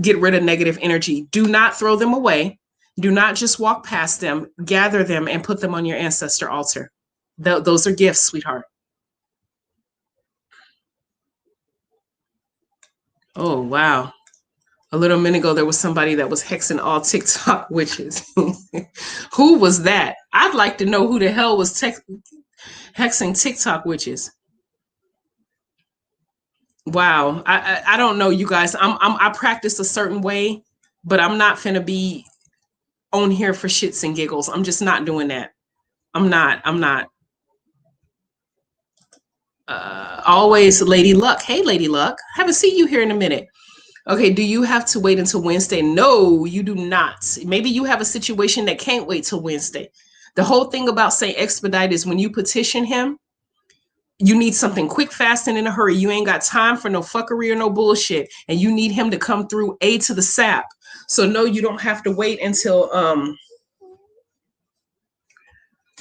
get rid of negative energy. Do not throw them away. Do not just walk past them. Gather them and put them on your ancestor altar. Those are gifts, sweetheart. Oh, wow. A little minute ago, there was somebody that was hexing all TikTok witches. Who was that? I'd like to know who the hell was hexing TikTok witches. Wow, I don't know, you guys. I practice a certain way, but I'm not finna be on here for shits and giggles. I'm just not doing that. I'm not. I'm not. Always Lady Luck. Hey, Lady Luck. Haven't seen you here in a minute. Okay, do you have to wait until Wednesday? No, you do not. Maybe you have a situation that can't wait till Wednesday. The whole thing about Saint Expedite is when you petition him, you need something quick, fast, and in a hurry. You ain't got time for no fuckery or no bullshit. And you need him to come through A to the sap. So no, you don't have to wait until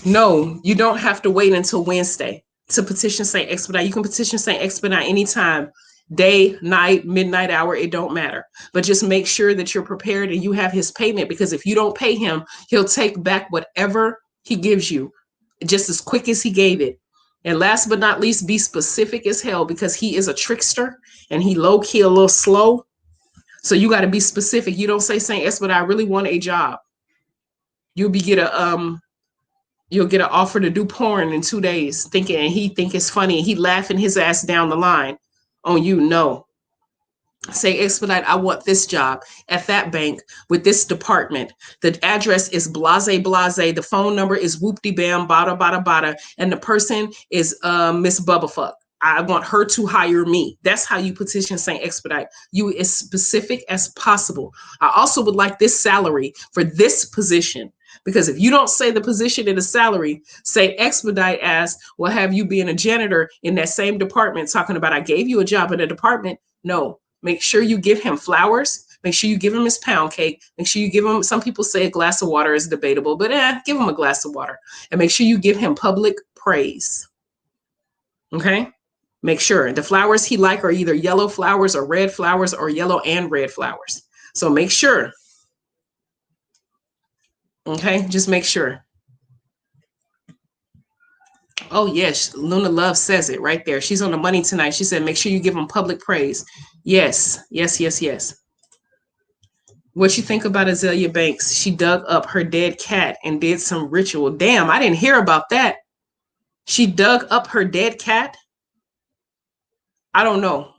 no, you don't have to wait until Wednesday to petition Saint Expedite. You can petition Saint Expedite anytime, day, night, midnight hour, it don't matter. But just make sure that you're prepared and you have his payment, because if you don't pay him, he'll take back whatever he gives you just as quick as he gave it. And last but not least, be specific as hell, because he is a trickster and he low key a little slow. So you got to be specific. You don't say Saint Expedite, I really want a job. You'll get an offer to do porn in 2 days, thinking, and he think it's funny, and he laughing his ass down the line on you. No. Say Expedite, I want this job at that bank with this department. The address is blase blase. The phone number is whoopty bam bada bada bada, and the person is Miss Bubblefuck. I want her to hire me. That's how you petition Saint Expedite. You as specific as possible. I also would like this salary for this position. Because if you don't say the position and the salary, say Expedite asks, well, have you been a janitor in that same department, talking about I gave you a job in a department? No. Make sure you give him flowers. Make sure you give him his pound cake. Make sure you give him, some people say a glass of water is debatable, but give him a glass of water. And make sure you give him public praise. Okay? Make sure the flowers he like are either yellow flowers or red flowers, or yellow and red flowers. So make sure. Okay, just make sure. Oh, yes, Luna Love says it right there. She's on the money tonight. She said, make sure you give them public praise. Yes, yes, yes, yes. What you think about Azalea Banks? She dug up her dead cat and did some ritual. Damn, I didn't hear about that. She dug up her dead cat? I don't know.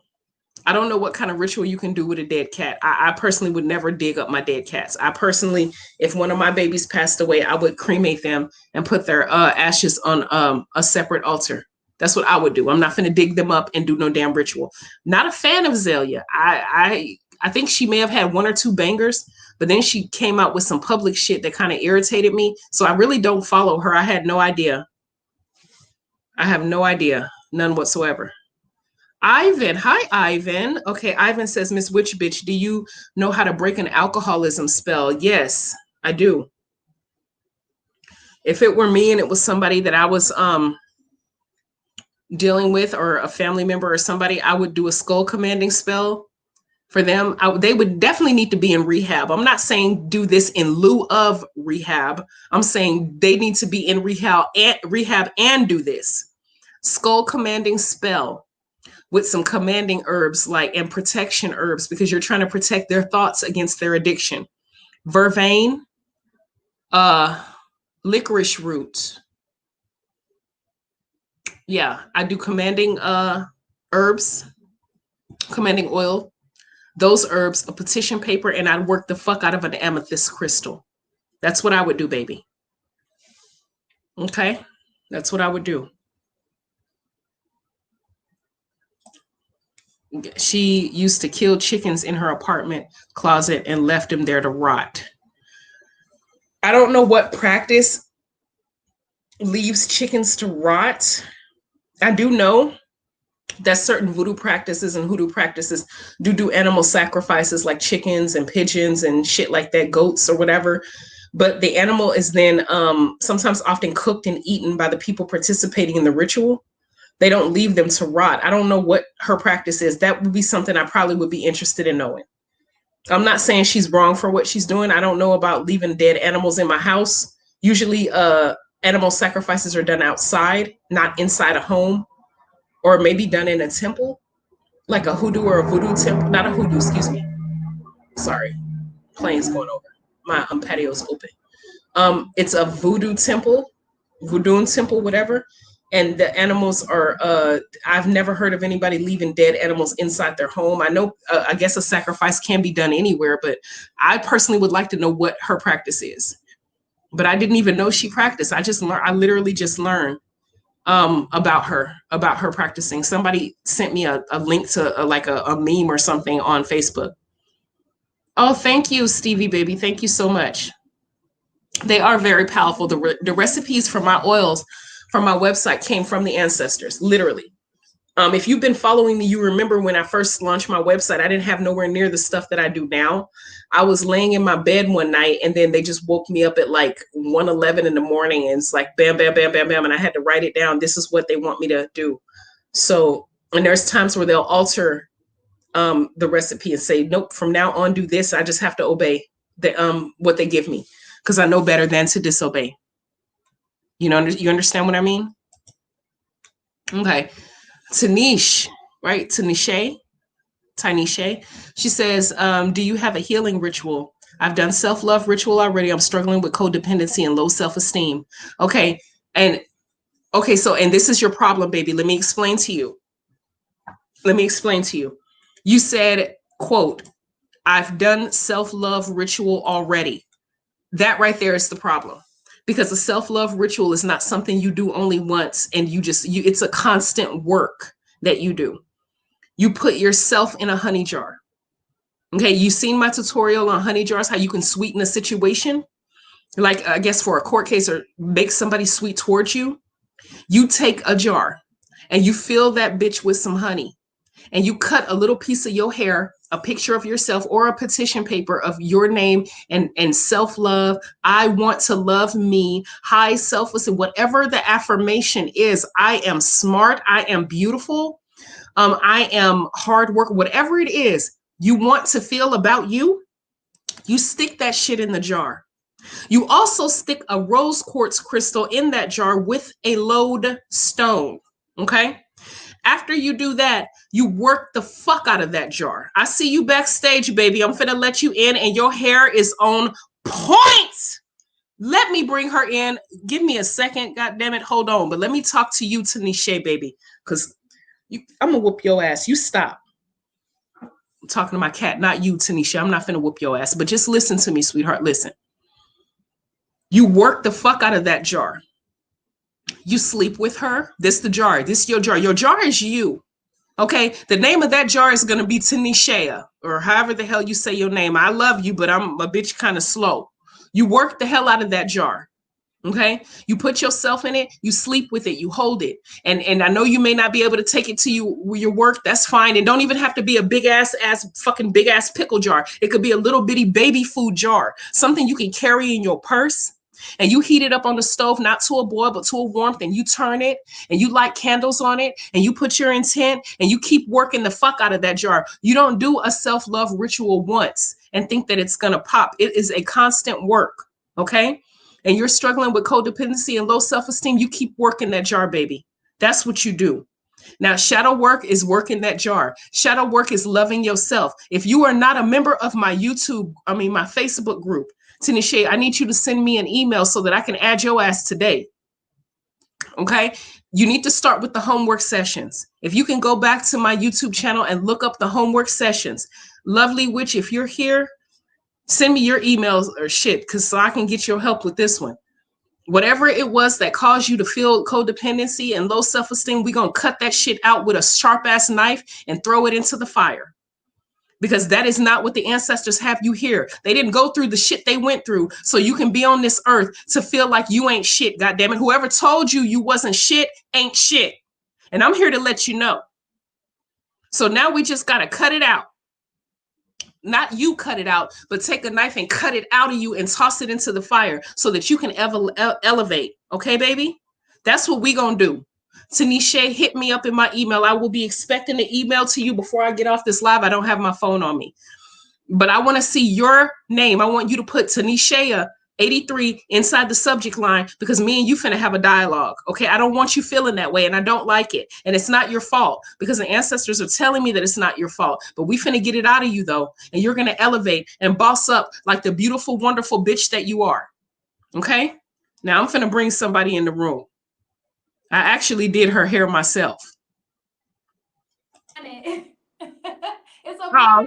I don't know what kind of ritual you can do with a dead cat. I personally would never dig up my dead cats. I personally, if one of my babies passed away, I would cremate them and put their ashes on a separate altar. That's what I would do. I'm not finna dig them up and do no damn ritual. Not a fan of Zelia. I think she may have had one or two bangers, but then she came out with some public shit that kind of irritated me. So I really don't follow her. I had no idea. I have no idea. None whatsoever. Ivan. Hi, Ivan. Okay, Ivan says, Miss Witch Bitch, do you know how to break an alcoholism spell? Yes, I do. If it were me and it was somebody that I was dealing with, or a family member or somebody, I would do a skull commanding spell for them. They would definitely need to be in rehab. I'm not saying do this in lieu of rehab. I'm saying they need to be in rehab and do this skull commanding spell with some commanding herbs, like, and protection herbs, because you're trying to protect their thoughts against their addiction. Vervain, licorice root. Yeah, I do commanding herbs, commanding oil, those herbs, a petition paper, and I'd work the fuck out of an amethyst crystal. That's what I would do, baby. Okay? That's what I would do. She used to kill chickens in her apartment closet and left them there to rot. I don't know what practice leaves chickens to rot. I do know that certain voodoo practices and hoodoo practices do animal sacrifices, like chickens and pigeons and shit like that, goats or whatever. But the animal is then sometimes often cooked and eaten by the people participating in the ritual. They don't leave them to rot. I don't know what her practice is. That would be something I probably would be interested in knowing. I'm not saying she's wrong for what she's doing. I don't know about leaving dead animals in my house. Usually animal sacrifices are done outside, not inside a home, or maybe done in a temple, like a hoodoo or a voodoo temple. Not a hoodoo, excuse me. Sorry, plane's going over. My patio's open. It's a voodoo temple, whatever. And the animals are, I've never heard of anybody leaving dead animals inside their home. I know, I guess a sacrifice can be done anywhere, but I personally would like to know what her practice is. But I didn't even know she practiced. I literally just learned about her practicing. Somebody sent me a link to a meme or something on Facebook. Oh, thank you, Stevie baby. Thank you so much. They are very powerful. The recipes for my oils from my website came from the ancestors, literally. If you've been following me, you remember when I first launched my website, I didn't have nowhere near the stuff that I do now. I was laying in my bed one night and then they just woke me up at like 1:11 in the morning, and it's like bam, bam, bam, bam, bam. And I had to write it down. This is what they want me to do. So, and there's times where they'll alter the recipe and say, nope, from now on, do this. I just have to obey what they give me, because I know better than to disobey. You know, you understand what I mean? Okay. Tanish, right? Tanisha. She says, do you have a healing ritual? I've done self-love ritual already. I'm struggling with codependency and low self-esteem. Okay. And this is your problem, baby. Let me explain to you. You said, quote, I've done self-love ritual already. That right there is the problem. Because a self-love ritual is not something you do only once and it's a constant work that you do. You put yourself in a honey jar. Okay, you've seen my tutorial on honey jars, how you can sweeten a situation. Like, I guess for a court case, or make somebody sweet towards you. You take a jar and you fill that bitch with some honey. And you cut a little piece of your hair, a picture of yourself, or a petition paper of your name and self-love. I want to love me, high self-esteem, whatever the affirmation is. I am smart. I am beautiful. I am hard work, whatever it is you want to feel about you. You stick that shit in the jar. You also stick a rose quartz crystal in that jar with a lodestone. Okay. After you do that, you work the fuck out of that jar. I see you backstage, baby. I'm finna let you in and your hair is on point. Let me bring her in. Give me a second. God damn it. Hold on. But let me talk to you, Tanisha, baby. Because I'm going to whoop your ass. You stop. I'm talking to my cat, not you, Tanisha. I'm not finna whoop your ass. But just listen to me, sweetheart. Listen. You work the fuck out of that jar. You sleep with her. This the jar. This your jar. Your jar is you. Okay. The name of that jar is gonna be Tanisha, or however the hell you say your name. I love you, but I'm a bitch kind of slow. You work the hell out of that jar. Okay, you put yourself in it, you sleep with it, you hold it, and I know you may not be able to take it to your work. That's fine. And don't even have to be a big ass pickle jar. It could be a little bitty baby food jar, something you can carry in your purse. And you heat it up on the stove, not to a boil but to a warmth, and you turn it and you light candles on it and you put your intent and you keep working the fuck out of that jar. You don't do a self-love ritual once and think that it's gonna pop. It is a constant work. Okay, and you're struggling with codependency and low self-esteem, you keep working that jar, baby. That's what you do. Now, shadow work is working that jar. Shadow work is loving yourself. If you are not a member of my my Facebook group, Tanisha, I need you to send me an email so that I can add your ass today. Okay? You need to start with the homework sessions. If you can go back to my YouTube channel and look up the homework sessions. Lovely Witch, if you're here, send me your emails or shit, because so I can get your help with this one. Whatever it was that caused you to feel codependency and low self-esteem, we're going to cut that shit out with a sharp ass knife and throw it into the fire. Because that is not what the ancestors have you here. They didn't go through the shit they went through so you can be on this earth to feel like you ain't shit. God damn it. Whoever told you you wasn't shit ain't shit. And I'm here to let you know. So now we just got to cut it out. Not you cut it out, but take a knife and cut it out of you and toss it into the fire so that you can elevate. Okay, baby? That's what we gonna do. Tanisha, hit me up in my email. I will be expecting the email to you before I get off this live. I don't have my phone on me. But I want to see your name. I want you to put Tanisha 83 inside the subject line, because me and you finna have a dialogue. Okay, I don't want you feeling that way, and I don't like it. And it's not your fault, because the ancestors are telling me that it's not your fault. But we finna get it out of you though, and you're gonna elevate and boss up like the beautiful, wonderful bitch that you are. Okay, now I'm finna bring somebody in the room. I actually did her hair myself. It's okay.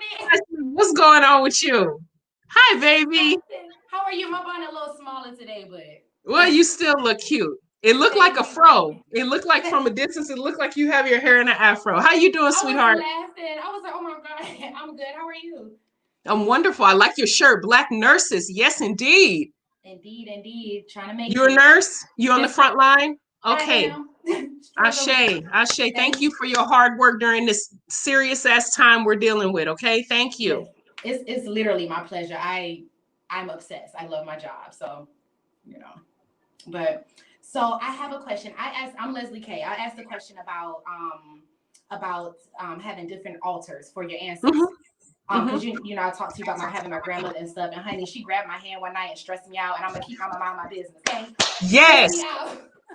What's going on with you? Hi, baby. How are you? My bonnet a little smaller today, but well, you still look cute. It looked like a fro. It looked like from a distance, it looked like you have your hair in an afro. How you doing, sweetheart? I was laughing. I was like, oh my God, I'm good. How are you? I'm wonderful. I like your shirt. Black nurses. Yes, indeed. Indeed. Trying to make You're a nurse? You on the front line? Okay. Ashe. Thank you for your hard work during this serious ass time we're dealing with. Okay. Thank you. It's literally my pleasure. I'm obsessed. I love my job. So, but so I have a question. I'm Leslie K. I asked a question about having different altars for your ancestors. Because I talked to you about having my grandmother and stuff, and honey, she grabbed my hand one night and stressed me out, and I'm gonna keep my mind my business. Okay?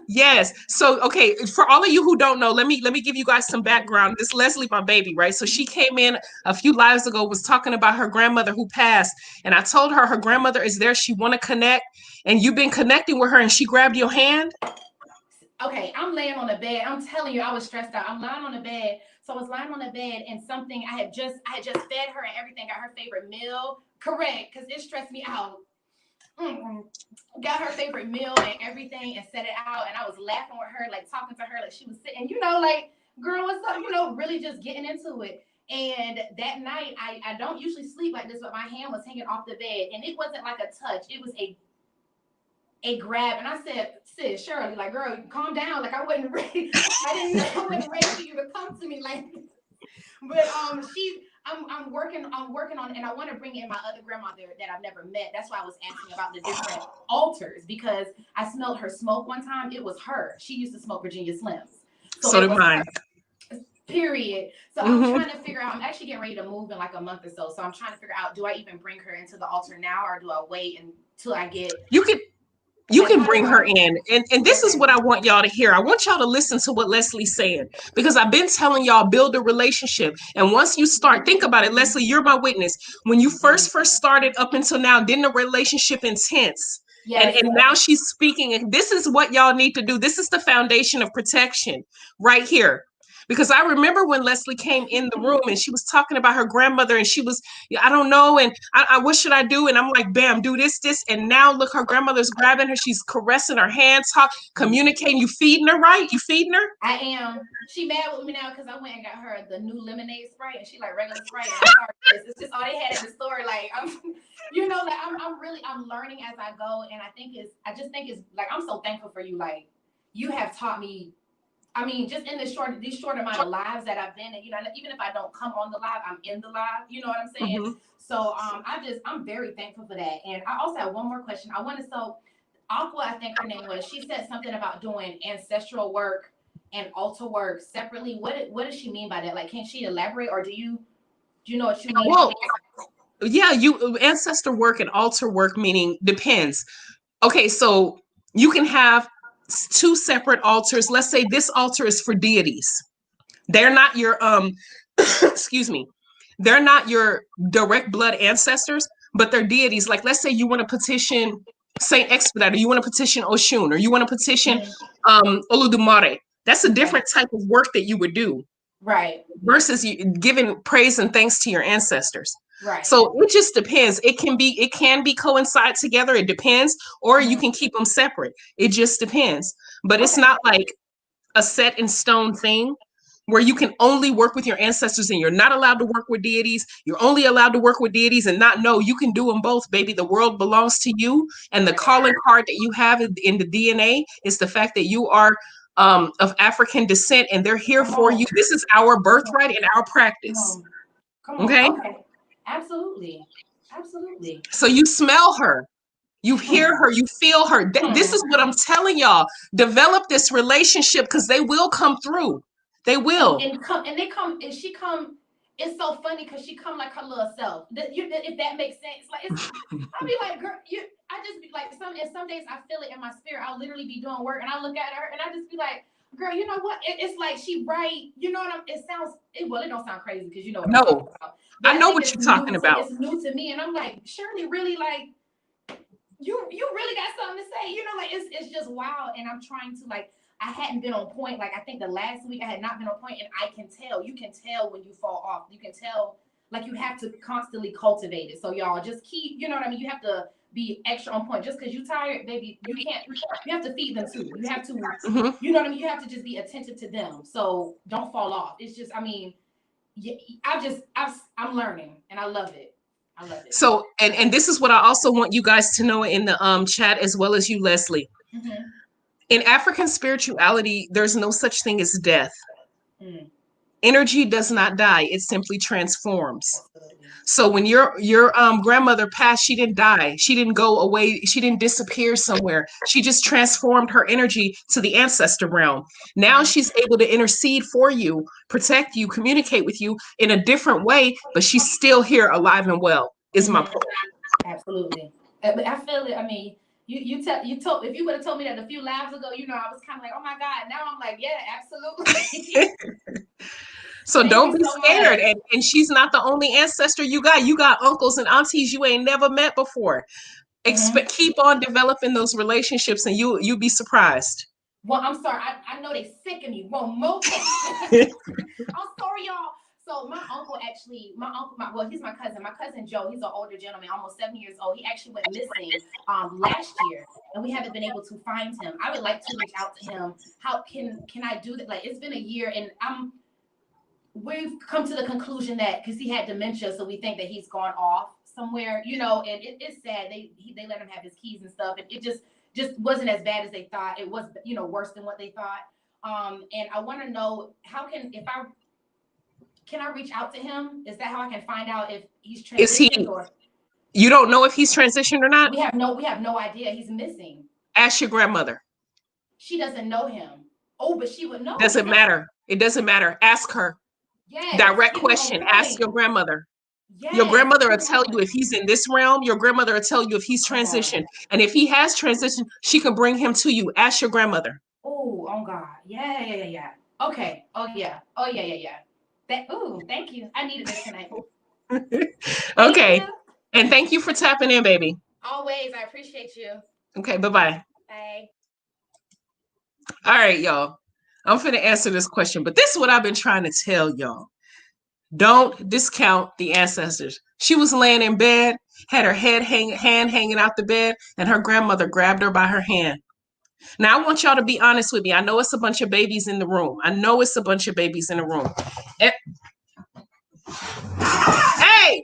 Yes. So, okay, for all of you who don't know, let me give you guys some background. This Leslie, my baby, right? So she came in a few lives ago, was talking about her grandmother who passed, and I told her grandmother is there. She want to connect, and you've been connecting with her, and she grabbed your hand. Okay, I'm laying on the bed. I'm telling you, I was stressed out. I'm lying on the bed. So I was lying on the bed, and something I had just fed her and everything, got her favorite meal. Correct, because it stressed me out. Got her favorite meal and everything and set it out, and I was laughing with her, like talking to her, like she was sitting, like, girl, what's up? Really just getting into it. And that night, I don't usually sleep like this, but my hand was hanging off the bed, and it wasn't like a touch. It was a grab, and I said, sis, Shirley, like, girl, calm down. Like, I wasn't ready. I wasn't ready for you to come to me like this. But I'm working on, and I want to bring in my other grandmother that I've never met. That's why I was asking about the different altars, because I smelled her smoke one time. It was her. She used to smoke Virginia Slims. So did mine. Period. So I'm trying to figure out, I'm actually getting ready to move in like a month or so. So I'm trying to figure out, do I even bring her into the altar now, or do I wait until I get... You can bring her in. And this is what I want y'all to hear. I want y'all to listen to what Leslie's saying, because I've been telling y'all, build a relationship. And once you start, think about it, Leslie, you're my witness. When you first started up until now, didn't a relationship intense? Yes, and now she's speaking. And this is what y'all need to do. This is the foundation of protection right here. Because I remember when Leslie came in the room and she was talking about her grandmother and she was, I don't know, and what should I do? And I'm like, bam, do this, and now look, her grandmother's grabbing her, she's caressing her hands, communicating. You feeding her, right? You feeding her? I am. She mad with me now because I went and got her the new lemonade Sprite and she like regular Sprite. And I'm sorry, it's just all they had at the store. Like I'm, you know, like I'm learning as I go, and I just think it's like I'm so thankful for you. Like you have taught me. I mean, just in these short amount of lives that I've been in, you know, even if I don't come on the live, I'm in the live. You know what I'm saying? Mm-hmm. So I'm very thankful for that. And I also have one more question. I want to Aqua, I think her name was. She said something about doing ancestral work and altar work separately. What does she mean by that? Like, can she elaborate, or do you know what you mean? Well, yeah, ancestor work and altar work meaning depends. Okay, so you can have two separate altars. Let's say this altar is for deities. They're not your excuse me. They're not your direct blood ancestors, but they're deities. Like, let's say you want to petition Saint Expedite, or you want to petition Oshun, or you want to petition Oludumare. That's a different type of work that you would do. Right. Versus you giving praise and thanks to your ancestors. Right. So it just depends. It can be coincide together. It depends, or you can keep them separate. It just depends. But it's not like a set in stone thing where you can only work with your ancestors and you're not allowed to work with deities. You're only allowed to work with deities and not know you can do them both, baby. The world belongs to you. And the calling card that you have in the DNA is the fact that you are of African descent and they're here for you. This is our birthright and our practice. Come on. Okay. Absolutely. So you smell her. You hear her, you feel her. This is what I'm telling y'all. Develop this relationship because they will come through. They will. And she come. It's so funny because she come like her little self. If that makes sense. Like I'll be like, girl, I just be like some days I feel it in my spirit. I'll literally be doing work and I look at her and I just be like, girl, you know what? It's like she right. You know what it don't sound crazy because you know what I'm talking about. I know what you're talking about. It's new to me, and I'm like, Shirley, really like. You really got something to say, you know, like it's just wild. And I'm trying to I hadn't been on point. Like I think the last week I had not been on point, and you can tell when you fall off. You can tell like you have to constantly cultivate it. So y'all just keep, you know what I mean? You have to be extra on point. Just because you're tired, baby, you have to feed them too. You have to, you know what I mean? You have to just be attentive to them. So don't fall off. It's just, I mean, I'm learning and I love it. I love it. So, and this is what I also want you guys to know in the chat, as well as you, Leslie. Mm-hmm. In African spirituality, there's no such thing as death. Energy does not die; it simply transforms. So when your grandmother passed, she didn't die. She didn't go away. She didn't disappear somewhere. She just transformed her energy to the ancestor realm. Now she's able to intercede for you, protect you, communicate with you in a different way, but she's still here, alive and well, is my point. Absolutely. But I feel it. I mean, you told, if you would have told me that a few lives ago, you know, I was kind of like, oh my God. Now I'm like, yeah, absolutely. So don't be scared. And she's not the only ancestor you got. You got uncles and aunties you ain't never met before. Keep on developing those relationships and you'll be surprised. Well, I'm sorry. I know they sick of me. One more time. I'm sorry, y'all. So my uncle, he's my cousin. My cousin Joe, he's an older gentleman, almost 70 years old. He actually went missing last year, and we haven't been able to find him. I would like to reach out to him. How can I do that? Like, it's been a year, and we've come to the conclusion that because he had dementia, so we think that he's gone off somewhere, you know, and it's sad. They let him have his keys and stuff, and it just wasn't as bad as they thought. It was, you know, worse than what they thought. And I want to know can I reach out to him? Is that how I can find out if he's transitioned? You don't know if he's transitioned or not? We have no idea. He's missing. Ask your grandmother. She doesn't know him. Oh, but she would know. Doesn't matter. It doesn't matter. Ask her. Yes, direct question. Ask your grandmother. Yes, your grandmother will tell you if he's in this realm. Your grandmother will tell you if he's transitioned. And if he has transitioned, she can bring him to you. Ask your grandmother. Oh God. Yeah. Okay. Oh yeah. Thank you. I needed this tonight. Okay. And thank you for tapping in, baby. Always. I appreciate you. Okay. Bye-bye. Bye. All right, y'all. I'm finna answer this question, but this is what I've been trying to tell y'all. Don't discount the ancestors. She was laying in bed, had her hand hanging out the bed, and her grandmother grabbed her by her hand. Now, I want y'all to be honest with me. I know it's a bunch of babies in the room. I know it's a bunch of babies in the room. Hey,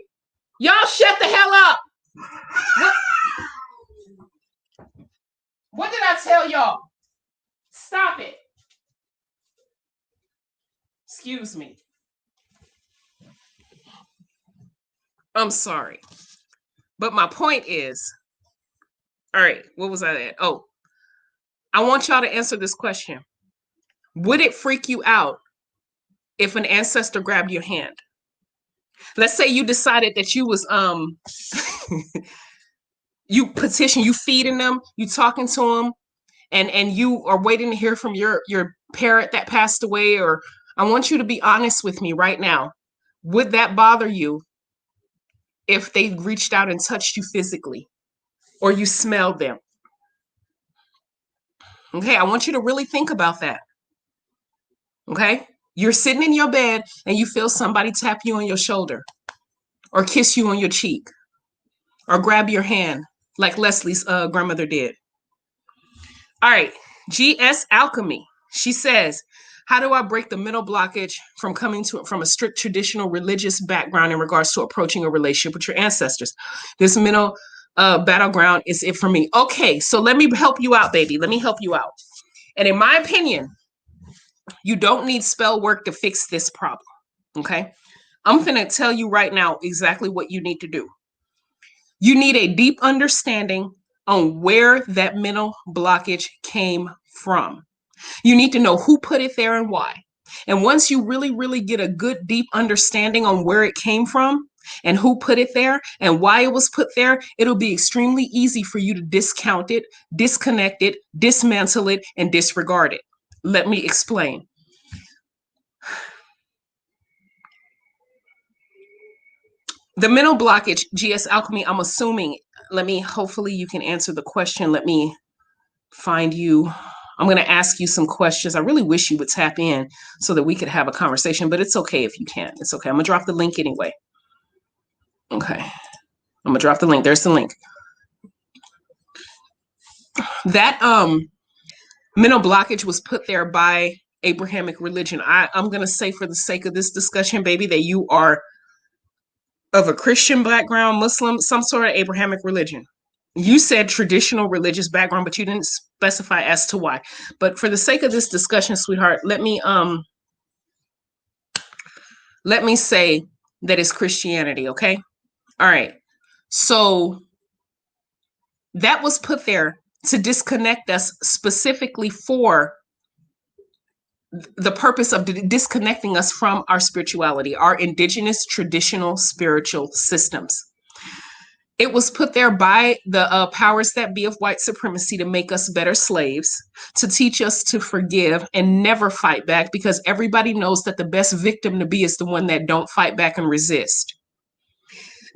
y'all shut the hell up. What did I tell y'all? Stop it. Excuse me. I'm sorry. But my point is, all right, what was I at? Oh, I want y'all to answer this question. Would it freak you out if an ancestor grabbed your hand? Let's say you decided that you was you feeding them, you talking to them, and you are waiting to hear from your parent that passed away, or I want you to be honest with me right now. Would that bother you if they reached out and touched you physically or you smelled them? Okay, I want you to really think about that. Okay? You're sitting in your bed and you feel somebody tap you on your shoulder or kiss you on your cheek or grab your hand like Leslie's grandmother did. All right, GS Alchemy. She says, how do I break the mental blockage from coming from a strict traditional religious background in regards to approaching a relationship with your ancestors? This mental battleground is it for me. Okay, so let me help you out, baby. Let me help you out. And in my opinion, you don't need spell work to fix this problem, okay? I'm going to tell you right now exactly what you need to do. You need a deep understanding on where that mental blockage came from. You need to know who put it there and why. And once you really, really get a good, deep understanding on where it came from and who put it there and why it was put there, it'll be extremely easy for you to discount it, disconnect it, dismantle it, and disregard it. Let me explain. The mental blockage, GS Alchemy, I'm assuming, hopefully you can answer the question. Let me find you. I'm going to ask you some questions. I really wish you would tap in so that we could have a conversation, but it's okay if you can't. It's okay. I'm going to drop the link anyway. Okay. I'm going to drop the link. There's the link. That mental blockage was put there by Abrahamic religion. I'm going to say for the sake of this discussion, baby, that you are of a Christian background, Muslim, some sort of Abrahamic religion. You said traditional religious background, but you didn't specify as to why. But for the sake of this discussion, sweetheart, let me say that it's Christianity, okay? All right. So that was put there to disconnect us specifically for the purpose of disconnecting us from our spirituality, our indigenous traditional spiritual systems. It was put there by the powers that be of white supremacy to make us better slaves, to teach us to forgive and never fight back, because everybody knows that the best victim to be is the one that don't fight back and resist.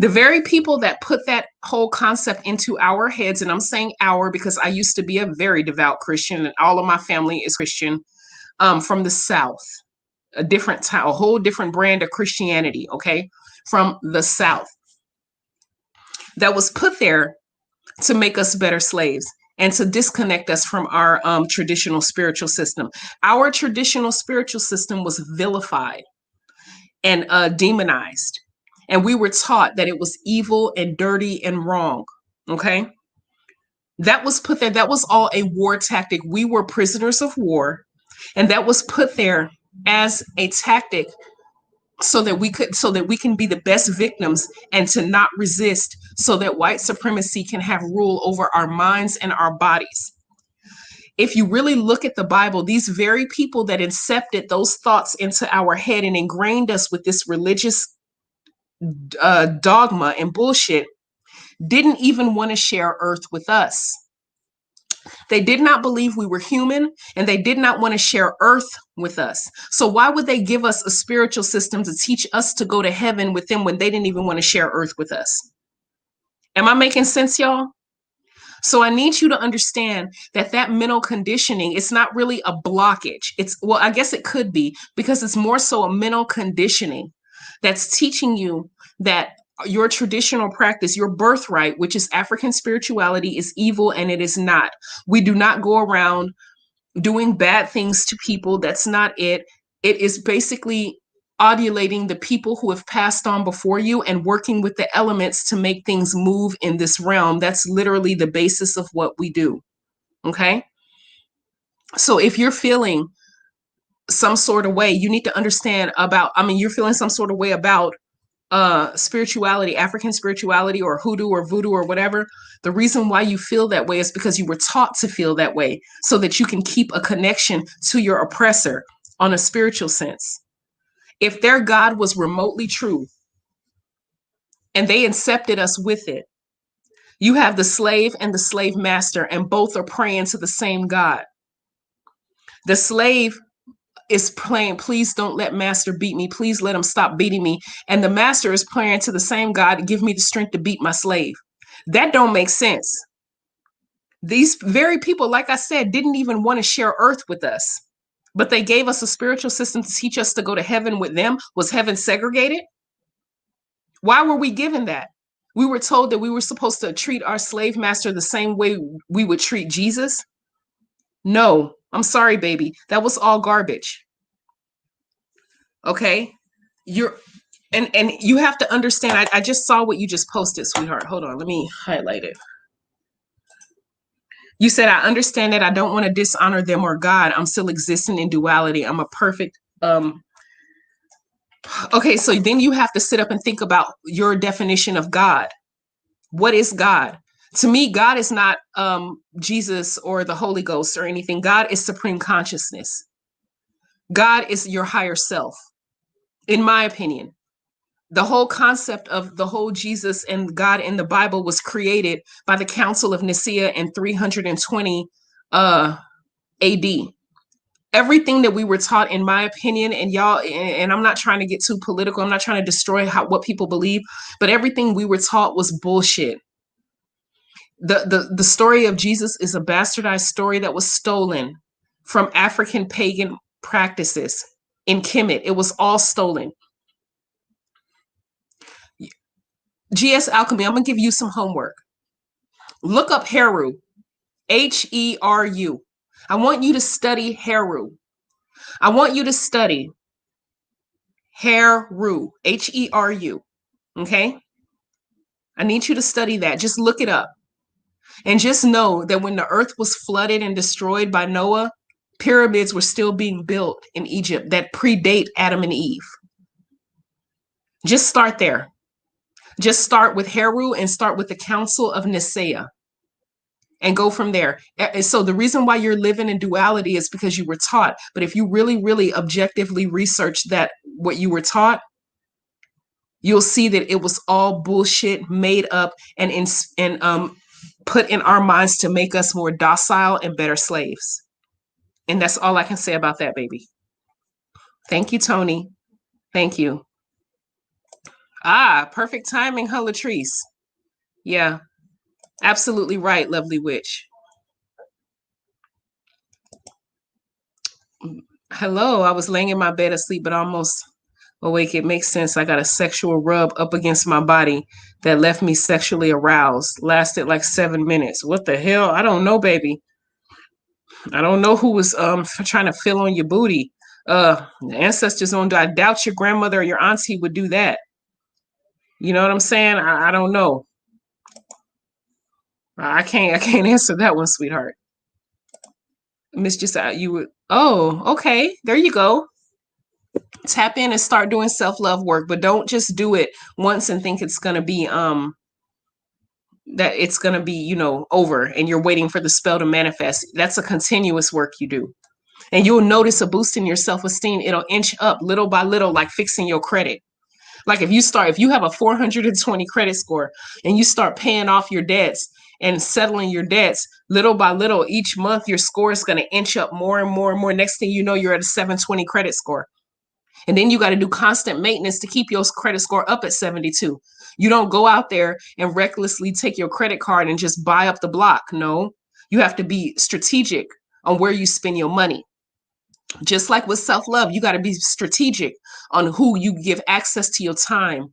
The very people that put that whole concept into our heads, and I'm saying our because I used to be a very devout Christian and all of my family is Christian, from the South, a whole different brand of Christianity, okay, from the South. That was put there to make us better slaves and to disconnect us from our traditional spiritual system. Our traditional spiritual system was vilified and demonized. And we were taught that it was evil and dirty and wrong, okay? That was put there. That was all a war tactic. We were prisoners of war. And that was put there as a tactic so that we can be the best victims and to not resist, so that white supremacy can have rule over our minds and our bodies. If you really look at the Bible, these very people that incepted those thoughts into our head and ingrained us with this religious dogma and bullshit didn't even want to share earth with us. They did not believe we were human, and they did not want to share earth with us. So why would they give us a spiritual system to teach us to go to heaven with them when they didn't even want to share earth with us? Am I making sense, y'all? So I need you to understand that that mental conditioning, it's not really a blockage. It's, well, I guess it could be, because it's more so a mental conditioning that's teaching you that your traditional practice, your birthright, which is African spirituality, is evil, and it is not. We do not go around doing bad things to people. That's not it. It is basically ovulating the people who have passed on before you and working with the elements to make things move in this realm. That's literally the basis of what we do. Okay. So if you're feeling some sort of way, you need to understand about, I mean, you're feeling some sort of way about spirituality, African spirituality, or hoodoo or voodoo or whatever. The reason why you feel that way is because you were taught to feel that way, so that you can keep a connection to your oppressor on a spiritual sense. If their God was remotely true and they incepted us with it, you have the slave and the slave master, and both are praying to the same God. The slave is praying, please don't let master beat me. Please let him stop beating me. And the master is praying to the same God, give me the strength to beat my slave. That don't make sense. These very people, like I said, didn't even want to share earth with us, but they gave us a spiritual system to teach us to go to heaven with them. Was heaven segregated? Why were we given that? We were told that we were supposed to treat our slave master the same way we would treat Jesus. No, I'm sorry, baby. That was all garbage. Okay. You're and you have to understand. I just saw what you just posted, sweetheart. Hold on, let me highlight it. You said, I understand that I don't want to dishonor them or God. I'm still existing in duality. I'm a perfect okay, so then you have to sit up and think about your definition of God. What is God? To me, God is not Jesus or the Holy Ghost or anything. God is supreme consciousness. God is your higher self, in my opinion. The whole concept of the whole Jesus and God in the Bible was created by the Council of Nicaea in 320 AD. Everything that we were taught, in my opinion, and y'all, and I'm not trying to get too political, I'm not trying to destroy what people believe, but everything we were taught was bullshit. The story of Jesus is a bastardized story that was stolen from African pagan practices in Kemet. It was all stolen. GS Alchemy, I'm gonna give you some homework. Look up Heru, Heru. I want you to study Heru. I want you to study Heru, Heru. Okay? I need you to study that. Just look it up. And just know that when the earth was flooded and destroyed by Noah, pyramids were still being built in Egypt that predate Adam and Eve. Just start there. Just start with Heru and start with the Council of Nicaea and go from there. So the reason why you're living in duality is because you were taught. But if you really, really objectively research that, what you were taught, you'll see that it was all bullshit, made up and put in our minds to make us more docile and better slaves. And that's all I can say about that, baby. Thank you, Tony. Thank you. Ah, perfect timing, huh, Latrice? Yeah, absolutely right, lovely witch. Hello, I was laying in my bed asleep, but almost awake. It makes sense. I got a sexual rub up against my body that left me sexually aroused. Lasted like 7 minutes. What the hell? I don't know, baby. I don't know who was trying to fill on your booty. The ancestors on. I doubt your grandmother or your auntie would do that. You know what I'm saying? I don't know. I can't answer that one, sweetheart. Miss just you would. Oh, okay. There you go. Tap in and start doing self-love work, but don't just do it once and think it's gonna be that it's gonna be, you know, over and you're waiting for the spell to manifest. That's a continuous work you do. And you'll notice a boost in your self-esteem. It'll inch up little by little, like fixing your credit. Like if you have a 420 credit score and you start paying off your debts and settling your debts little by little, each month your score is going to inch up more and more and more. Next thing you know, you're at a 720 credit score. And then you got to do constant maintenance to keep your credit score up at 72. You don't go out there and recklessly take your credit card and just buy up the block. No, you have to be strategic on where you spend your money. Just like with self-love, you got to be strategic on who you give access to your time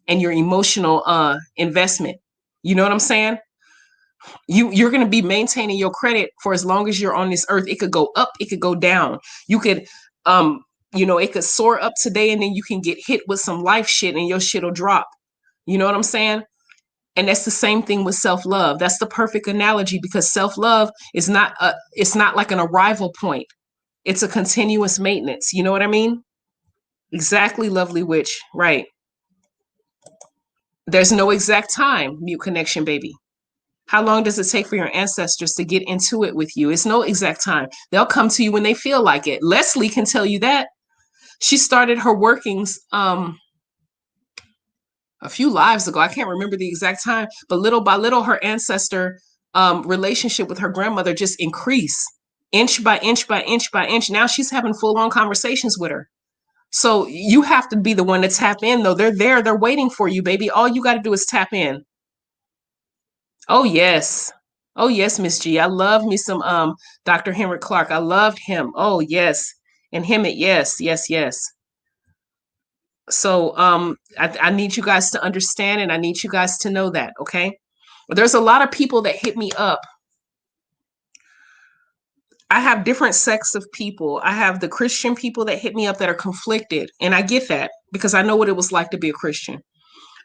and your emotional investment. You know what I'm saying? You're going to be maintaining your credit for as long as you're on this earth. It could go up, it could go down. You could it could soar up today and then you can get hit with some life shit and your shit'll drop. You know what I'm saying? And that's the same thing with self-love. That's the perfect analogy, because self-love is not it's not like an arrival point. It's a continuous maintenance. You know what I mean? Exactly, lovely witch. Right. There's no exact time, mute connection, baby. How long does it take for your ancestors to get into it with you? It's no exact time. They'll come to you when they feel like it. Leslie can tell you that. She started her workings a few lives ago. I can't remember the exact time, but little by little, her ancestor relationship with her grandmother just increased, inch by inch by inch by inch. Now she's having full-on conversations with her. So you have to be the one to tap in, though. They're there. They're waiting for you, baby. All you got to do is tap in. Oh, yes. Oh, yes, Miss G. I love me some Dr. Henry Clark. I loved him. Oh, yes. And him at yes, yes, yes. So I need you guys to understand, and I need you guys to know that, okay? There's a lot of people that hit me up. I have different sects of people. I have the Christian people that hit me up that are conflicted, and I get that because I know what it was like to be a Christian.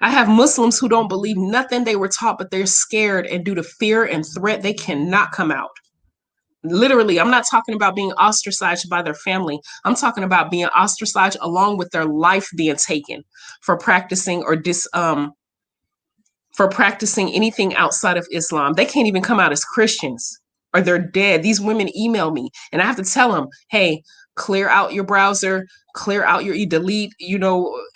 I have Muslims who don't believe nothing they were taught, but they're scared, and due to fear and threat, they cannot come out. Literally, I'm not talking about being ostracized by their family. I'm talking about being ostracized along with their life being taken for practicing for practicing anything outside of Islam. They can't even come out as Christians, or they're dead. These women email me and I have to tell them, hey, clear out your browser, clear out your delete,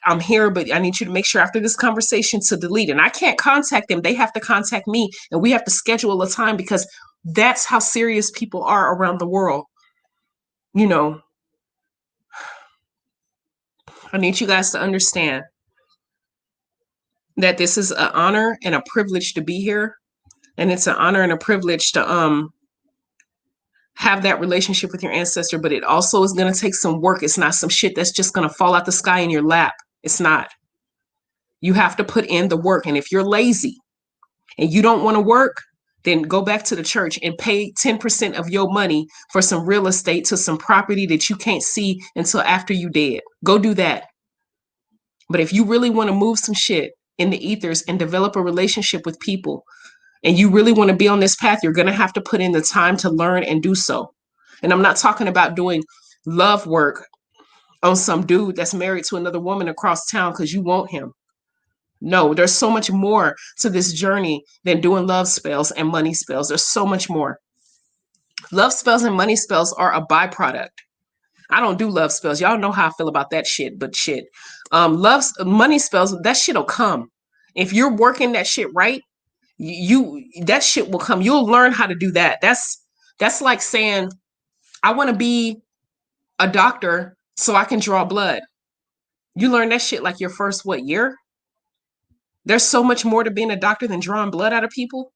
I'm here, but I need you to make sure after this conversation to delete. And I can't contact them. They have to contact me, and we have to schedule a time, because that's how serious people are around the world. I need you guys to understand that this is an honor and a privilege to be here. And it's an honor and a privilege to have that relationship with your ancestor, but it also is going to take some work. It's not some shit that's just going to fall out the sky in your lap. It's not. You have to put in the work. And if you're lazy and you don't want to work, then go back to the church and pay 10% of your money for some real estate to some property that you can't see until after you dead. Go do that. But if you really want to move some shit in the ethers and develop a relationship with people, and you really want to be on this path, you're going to have to put in the time to learn and do so. And I'm not talking about doing love work on some dude that's married to another woman across town because you want him. No, there's so much more to this journey than doing love spells and money spells. There's so much more. Love spells and money spells are a byproduct. I don't do love spells. Y'all know how I feel about that shit, but shit. Money spells, that shit'll come. If you're working that shit right, that shit will come. You'll learn how to do that. That's like saying, I want to be a doctor so I can draw blood. You learn that shit like your first year? There's so much more to being a doctor than drawing blood out of people.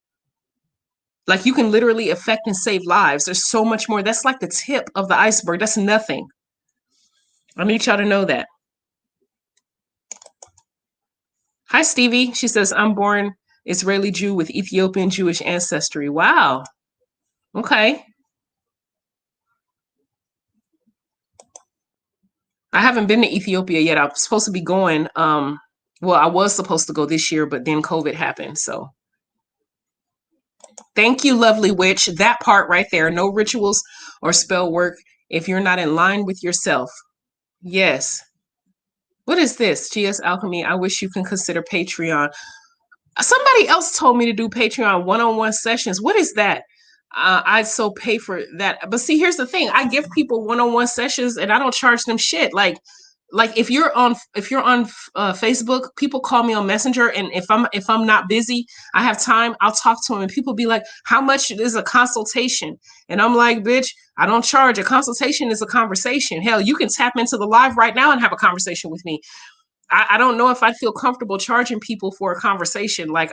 Like, you can literally affect and save lives. There's so much more. That's like the tip of the iceberg. That's nothing. I need y'all to know that. Hi, Stevie. She says, I'm born Israeli Jew with Ethiopian Jewish ancestry. Wow. Okay. I haven't been to Ethiopia yet. I'm supposed to be going. Well, I was supposed to go this year, but then COVID happened. So thank you, lovely witch. That part right there. No rituals or spell work if you're not in line with yourself. Yes. What is this? GS Alchemy. I wish you can consider Patreon. Somebody else told me to do Patreon one-on-one sessions. What is that? I'd so pay for that. But see, here's the thing. I give people one-on-one sessions and I don't charge them shit. Like if you're on Facebook, people call me on Messenger, and if I'm not busy, I have time, I'll talk to them, and people be like, how much is a consultation? And I'm like, bitch, I don't charge. A consultation is a conversation. Hell, you can tap into the live right now and have a conversation with me. I don't know if I feel comfortable charging people for a conversation. Like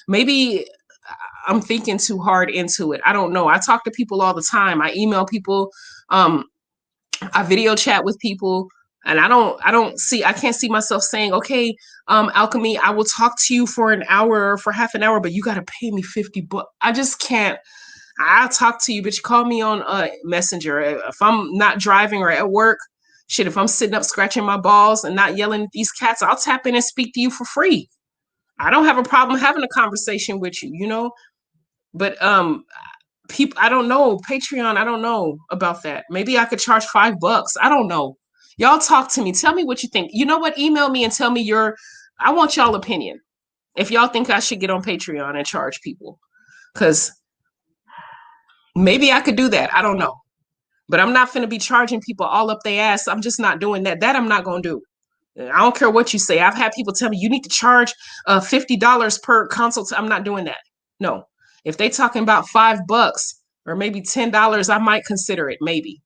maybe I'm thinking too hard into it. I don't know. I talk to people all the time. I email people. Um, I video chat with people, and I can't see myself saying, okay, Alchemy, I will talk to you for an hour or for half an hour, but you got to pay me $50. I just can't. I'll talk to you, but you call me on Messenger. If I'm not driving or at work, shit, if I'm sitting up scratching my balls and not yelling at these cats, I'll tap in and speak to you for free. I don't have a problem having a conversation with you, you know? But people, I don't know. Patreon, I don't know about that. Maybe I could charge $5. I don't know. Y'all talk to me. Tell me what you think. You know what? Email me and tell me I want y'all opinion. If y'all think I should get on Patreon and charge people. Because maybe I could do that. I don't know. But I'm not going to be charging people all up their ass. I'm just not doing that. That I'm not going to do. I don't care what you say. I've had people tell me you need to charge $50 per consult. I'm not doing that. No. If they talking about $5 or maybe $10, I might consider it. Maybe.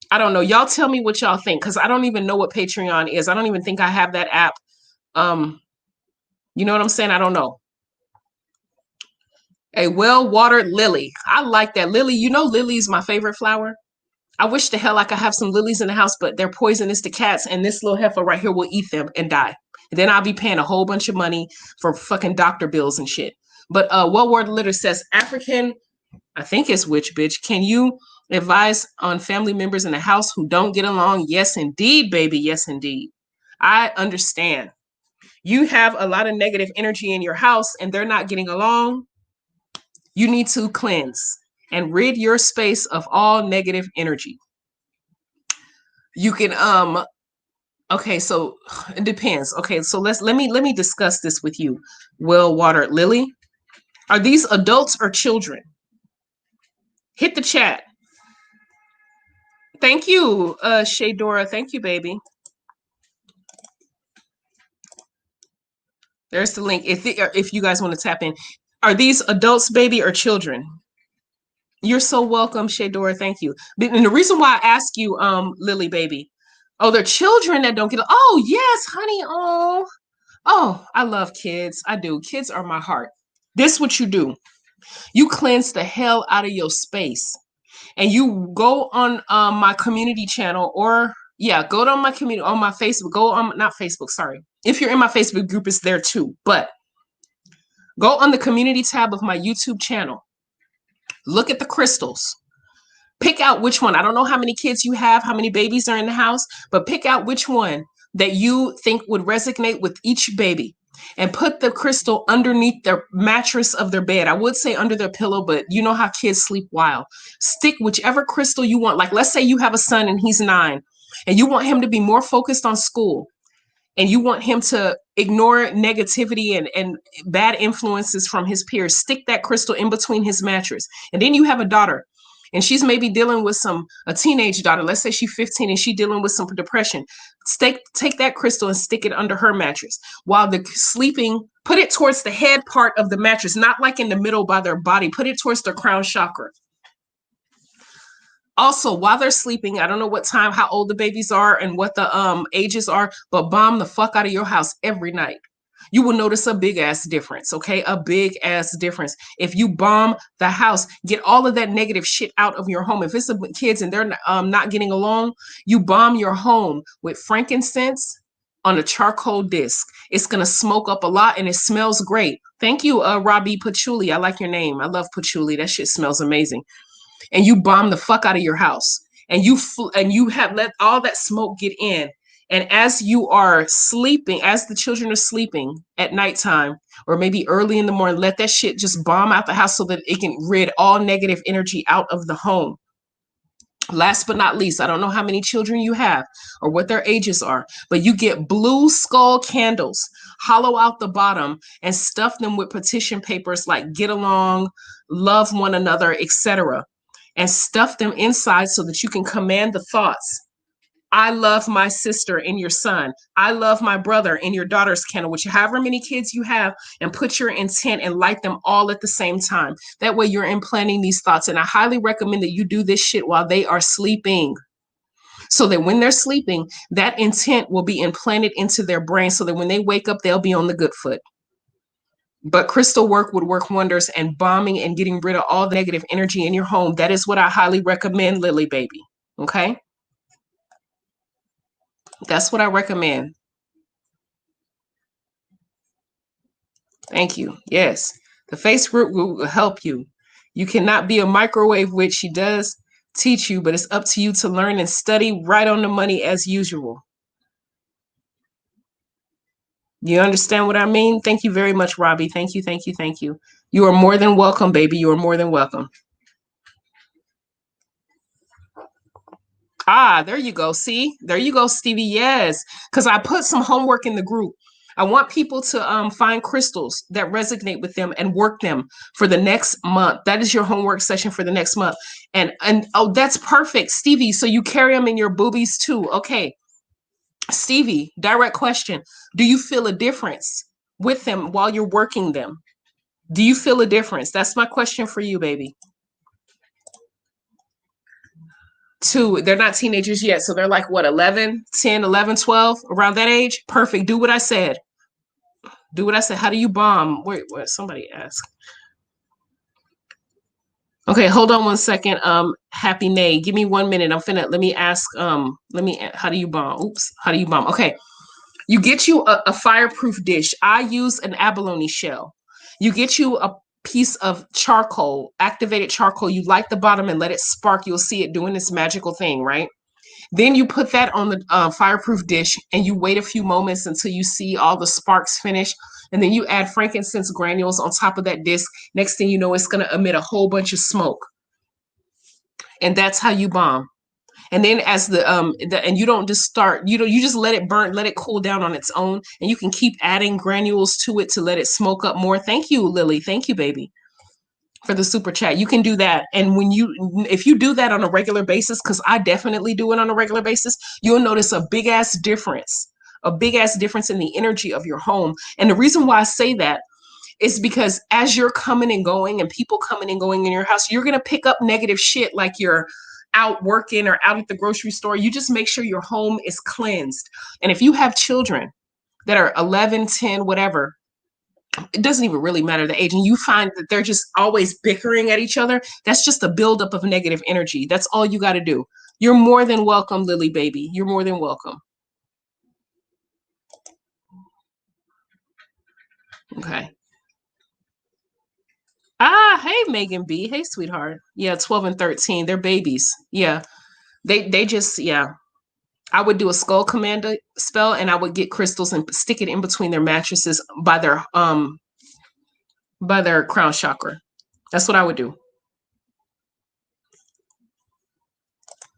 I don't know. Y'all tell me what y'all think, because I don't even know what Patreon is. I don't even think I have that app. You know what I'm saying? I don't know. A well-watered lily. I like that. Lily, you know lily is my favorite flower. I wish the hell I could have some lilies in the house, but they're poisonous to cats, and this little heifer right here will eat them and die. And then I'll be paying a whole bunch of money for fucking doctor bills and shit. But well-watered lily says, African, I think it's witch bitch, can you advise on family members in the house who don't get along? Yes, indeed, baby. Yes, indeed. I understand. You have a lot of negative energy in your house and they're not getting along. You need to cleanse and rid your space of all negative energy. You can okay, so it depends. Okay, so let me discuss this with you. Well-watered lily. Are these adults or children? Hit the chat. Thank you, Shaydora. Thank you, baby. There's the link. If you guys want to tap in. Are these adults, baby, or children? You're so welcome, Shaydora. Thank you. And the reason why I ask you, Lily, baby, oh, they're children that don't get. Oh, yes, honey. Oh, I love kids. I do. Kids are my heart. This is what you do. You cleanse the hell out of your space, and you go on my community channel, or go to my community on my Facebook. Go on, not Facebook. Sorry. If you're in my Facebook group, it's there too. But go on the community tab of my YouTube channel. Look at the crystals. Pick out which one. I don't know how many kids you have, how many babies are in the house, but pick out which one that you think would resonate with each baby, and put the crystal underneath their mattress of their bed. I would say under their pillow, but you know how kids sleep wild. Stick whichever crystal you want. Like, let's say you have a son and he's 9 and you want him to be more focused on school, and you want him to ignore negativity and bad influences from his peers. Stick that crystal in between his mattress. And then you have a daughter, and she's maybe dealing with a teenage daughter. Let's say she's 15 and she's dealing with some depression. Take that crystal and stick it under her mattress while they're sleeping. Put it towards the head part of the mattress, not like in the middle by their body. Put it towards their crown chakra. Also, while they're sleeping, I don't know what time, how old the babies are and what the ages are, but bomb the fuck out of your house every night. You will notice a big ass difference, okay? A big ass difference. If you bomb the house, get all of that negative shit out of your home. If it's kids and they're not getting along, you bomb your home with frankincense on a charcoal disc. It's going to smoke up a lot and it smells great. Thank you, Robbie Patchouli. I like your name. I love patchouli. That shit smells amazing. And you bomb the fuck out of your house, and you have let all that smoke get in. And as you are sleeping, as the children are sleeping at nighttime, or maybe early in the morning, let that shit just bomb out the house so that it can rid all negative energy out of the home. Last but not least, I don't know how many children you have or what their ages are, but you get blue skull candles, hollow out the bottom, and stuff them with petition papers like get along, love one another, etc., and stuff them inside so that you can command the thoughts. I love my sister in your son. I love my brother in your daughter's candle, which however many kids you have, and put your intent and light them all at the same time. That way you're implanting these thoughts. And I highly recommend that you do this shit while they are sleeping. so that when they're sleeping, that intent will be implanted into their brain so that when they wake up, they'll be on the good foot. But crystal work would work wonders, and bombing and getting rid of all the negative energy in your home. That is what I highly recommend, Lily baby. Okay? That's what I recommend. Thank you. Yes. The face root will help you. You cannot be a microwave witch. She does teach you, but it's up to you to learn and study right on the money as usual. You understand what I mean? Thank you very much, Robbie. Thank you, thank you, thank you. You are more than welcome, baby. You are more than welcome. Ah, there you go. See? There you go, Stevie. Yes. Because I put some homework in the group. I want people to find crystals that resonate with them and work them for the next month. That is your homework session for the next month. And oh, that's perfect, Stevie. So you carry them in your boobies too. Okay. Stevie, direct question. Do you feel a difference with them while you're working them? Do you feel a difference? That's my question for you, baby. 2, they're not teenagers yet. So they're like what, 11, 10, 11, 12, around that age? Perfect. Do what I said. Do what I said. How do you bomb? Wait, what? Somebody asked. Okay, hold on one second. Happy Nay, give me 1 minute. Let me ask, how do you bomb? Oops, how do you bomb? Okay, you get you a fireproof dish. I use an abalone shell. You get you a piece of charcoal, activated charcoal. You light the bottom and let it spark. You'll see it doing this magical thing, right? Then you put that on the fireproof dish and you wait a few moments until you see all the sparks finish. And then you add frankincense granules on top of that disc. Next thing you know, it's going to emit a whole bunch of smoke. And that's how you bomb. And then as and you don't just start, you just let it burn, let it cool down on its own. And you can keep adding granules to it to let it smoke up more. Thank you, Lily. Thank you, baby, for the super chat. You can do that. And if you do that on a regular basis, because I definitely do it on a regular basis, you'll notice a big ass difference in the energy of your home. And the reason why I say that is because as you're coming and going and people coming and going in your house, you're going to pick up negative shit like you're out working or out at the grocery store. You just make sure your home is cleansed. And if you have children that are 11, 10, whatever, it doesn't even really matter the age, and you find that they're just always bickering at each other, that's just a buildup of negative energy. That's all you got to do. You're more than welcome, Lily baby. You're more than welcome. Okay. Ah, hey, Megan B. Hey, sweetheart. Yeah, 12 and 13. They're babies. Yeah. They just, yeah. I would do a skull commander spell and I would get crystals and stick it in between their mattresses by their crown chakra. That's what I would do.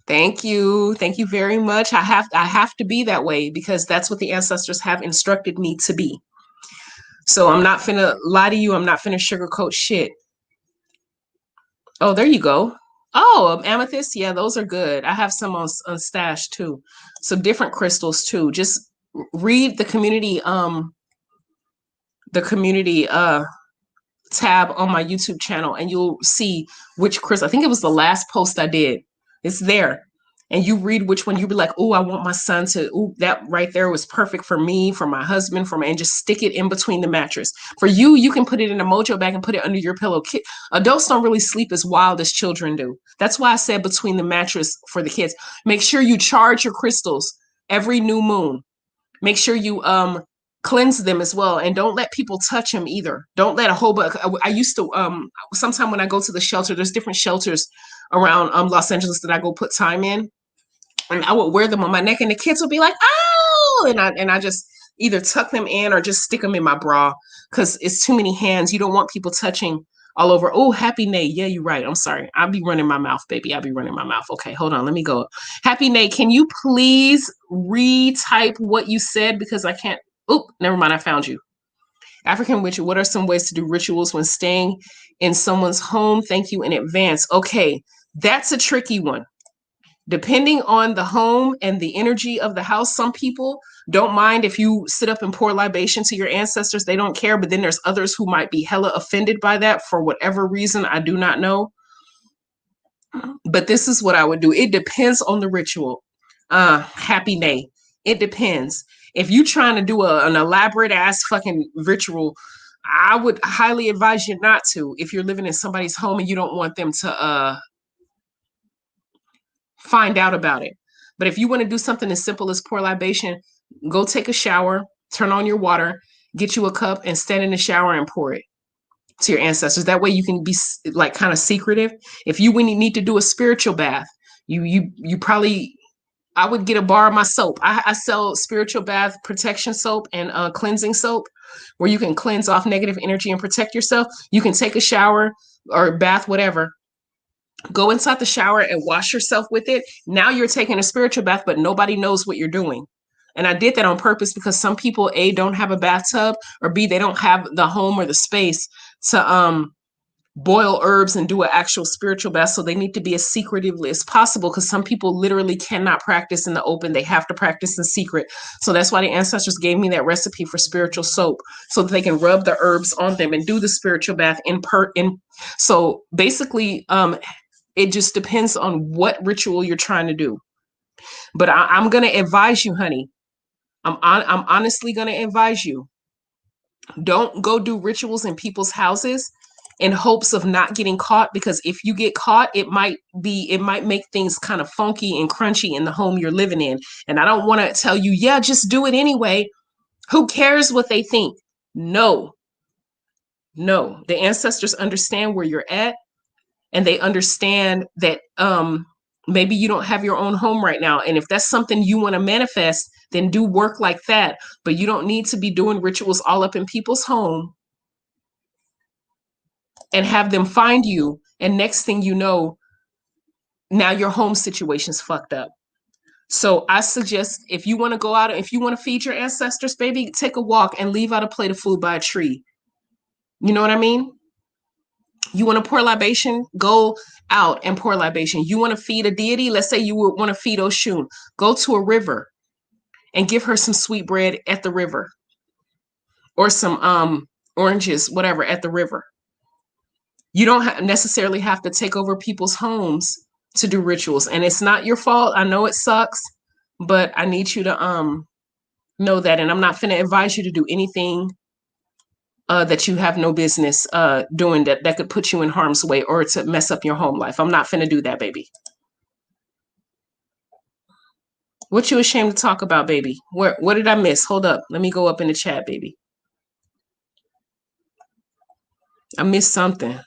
Thank you. Thank you very much. I have to be that way because that's what the ancestors have instructed me to be. So I'm not finna lie to you. I'm not finna sugarcoat shit. Oh, there you go. Oh, amethyst. Yeah, those are good. I have some on stash too. Some different crystals too. Just read the community tab on my YouTube channel and you'll see which crystal. I think it was the last post I did. It's there. And you read which one, you'll be like, oh, I want my son to, oh, that right there was perfect for me, for my husband, for me, and just stick it in between the mattress. For you, you can put it in a mojo bag and put it under your pillow. Adults don't really sleep as wild as children do. That's why I said between the mattress for the kids. Make sure you charge your crystals every new moon. Make sure you cleanse them as well, and don't let people touch them either. Don't let a whole bunch. I used to sometime when I go to the shelter, there's different shelters around Los Angeles that I go put time in, and I would wear them on my neck and the kids would be like, oh, and I just either tuck them in or just stick them in my bra because it's too many hands. You don't want people touching all over. Oh, Happy Nay. Yeah, you're right. I'm sorry. I'll be running my mouth, baby. I'll be running my mouth. Okay, hold on. Let me go. Happy Nay, can you please retype what you said because I can't. Oh, never mind. I found you. African witch, what are some ways to do rituals when staying in someone's home? Thank you in advance. Okay, that's a tricky one. Depending on the home and the energy of the house, some people don't mind if you sit up and pour libation to your ancestors. They don't care. But then there's others who might be hella offended by that for whatever reason. I do not know. But this is what I would do. It depends on the ritual. Happy nay. It depends. If you trying to do an elaborate ass fucking ritual, I would highly advise you not to. If you're living in somebody's home and you don't want them to find out about it. But if you want to do something as simple as pour libation, go take a shower, turn on your water, get you a cup, and stand in the shower and pour it to your ancestors. That way you can be like kind of secretive. If you need to do a spiritual bath, you probably, I would get a bar of my soap. I sell spiritual bath protection soap and cleansing soap, where you can cleanse off negative energy and protect yourself. You can take a shower or bath, whatever. Go inside the shower and wash yourself with it. Now you're taking a spiritual bath, but nobody knows what you're doing. And I did that on purpose because some people, A, don't have a bathtub, or B, they don't have the home or the space to boil herbs and do an actual spiritual bath. So they need to be as secretively as possible, because some people literally cannot practice in the open. They have to practice in secret. So that's why the ancestors gave me that recipe for spiritual soap, so that they can rub the herbs on them and do the spiritual bath in. So basically, it just depends on what ritual you're trying to do. But I'm going to advise you, honey. I'm honestly going to advise you. Don't go do rituals in people's houses in hopes of not getting caught, because if you get caught, it might make things kind of funky and crunchy in the home you're living in. And I don't want to tell you, yeah, just do it anyway. Who cares what they think? No, the ancestors understand where you're at, and they understand that maybe you don't have your own home right now. And if that's something you want to manifest, then do work like that. But you don't need to be doing rituals all up in people's home and have them find you. And next thing you know, now your home situation's fucked up. So I suggest, if you want to go out, if you want to feed your ancestors, baby, take a walk and leave out a plate of food by a tree. You know what I mean? You want to pour libation, go out and pour libation. You want to feed a deity, let's say you would want to feed Oshun, go to a river and give her some sweet bread at the river, or some oranges, whatever, at the river. You don't necessarily have to take over people's homes to do rituals. And it's not your fault. I know it sucks, but I need you to know that. And I'm not going to advise you to do anything that you have no business doing that could put you in harm's way or to mess up your home life. I'm not finna do that, baby. What you ashamed to talk about, baby? What did I miss? Hold up. Let me go up in the chat, baby. I missed something.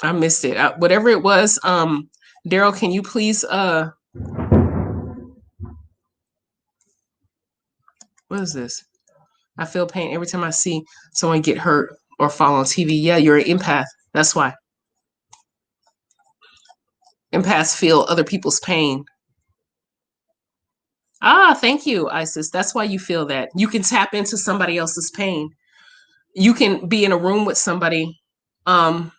I missed it. Whatever it was, Daryl, can you please what is this? I feel pain every time I see someone get hurt or fall on TV. Yeah, you're an empath. That's why. Empaths feel other people's pain. Ah, thank you, Isis. That's why you feel that. You can tap into somebody else's pain. You can be in a room with somebody, and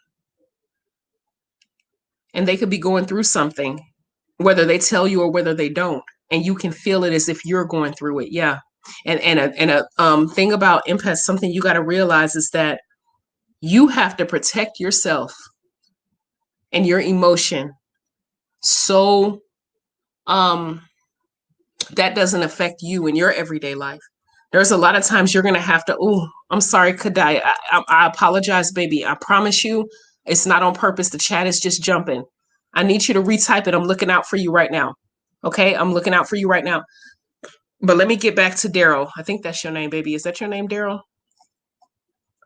they could be going through something, whether they tell you or whether they don't, and you can feel it as if you're going through it. Yeah. And a thing about empaths, something you got to realize is that you have to protect yourself and your emotion, so that doesn't affect you in your everyday life. There's a lot of times you're going to have to, oh, I'm sorry, Kadai. I apologize, baby. I promise you it's not on purpose. The chat is just jumping. I need you to retype it. I'm looking out for you right now. Okay? I'm looking out for you right now. But let me get back to Daryl. I think that's your name, baby. Is that your name, Daryl?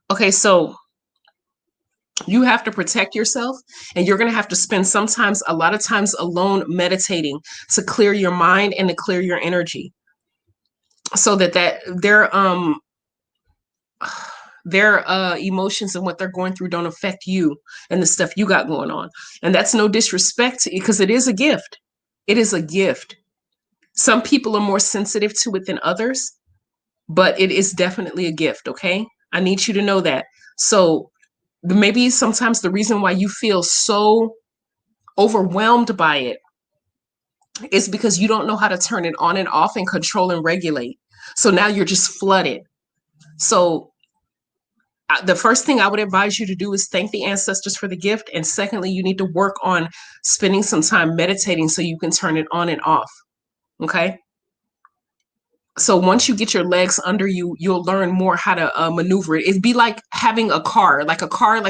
Okay, so you have to protect yourself, and you're going to have to spend a lot of times alone meditating to clear your mind and to clear your energy, so that their emotions and what they're going through don't affect you and the stuff you got going on. And that's no disrespect, because it is a gift. It is a gift. Some people are more sensitive to it than others, but it is definitely a gift. Okay. I need you to know that. So maybe sometimes the reason why you feel so overwhelmed by it is because you don't know how to turn it on and off and control and regulate. So now you're just flooded. So The first thing I would advise you to do is thank the ancestors for the gift. And secondly, you need to work on spending some time meditating so you can turn it on and off. Okay. So once you get your legs under you, you'll learn more how to maneuver it. It'd be like having a car, like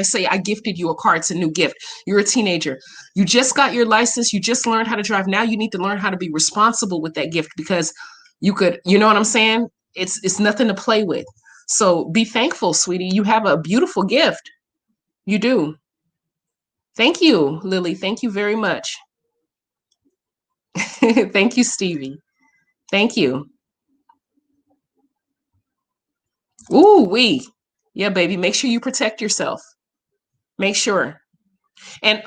say I gifted you a car. It's a new gift. You're a teenager. You just got your license. You just learned how to drive. Now you need to learn how to be responsible with that gift because you know what I'm saying? It's nothing to play with. So be thankful, sweetie. You have a beautiful gift. You do. Thank you, Lily. Thank you very much. Thank you, Stevie. Thank you. Ooh, yeah, baby. Make sure you protect yourself. Make sure. And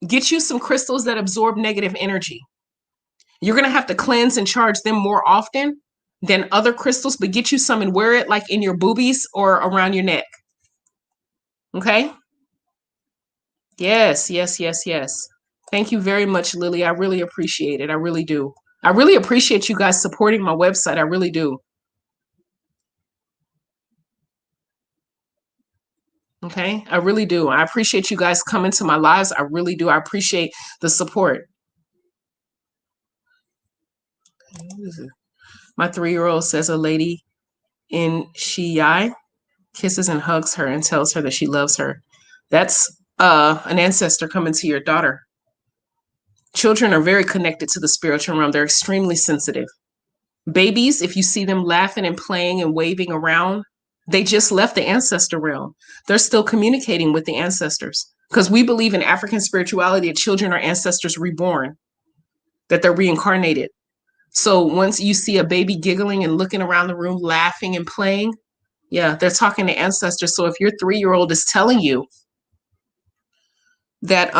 get you some crystals that absorb negative energy. You're gonna have to cleanse and charge them more often than other crystals, but get you some and wear it like in your boobies or around your neck. Okay? Yes, yes, yes, yes. Thank you very much, Lily. I really appreciate it. I really do. I really appreciate you guys supporting my website. I really do. Okay. I really do. I appreciate you guys coming to my lives. I really do. I appreciate the support. My 3-year-old says a lady in Shiyai kisses and hugs her and tells her that she loves her. That's an ancestor coming to your daughter. Children are very connected to the spiritual realm. They're extremely sensitive. Babies, if you see them laughing and playing and waving around, they just left the ancestor realm. They're still communicating with the ancestors because we believe in African spirituality that children are ancestors reborn, that they're reincarnated. So once you see a baby giggling and looking around the room, laughing and playing, yeah, they're talking to ancestors. So if your 3-year-old is telling you that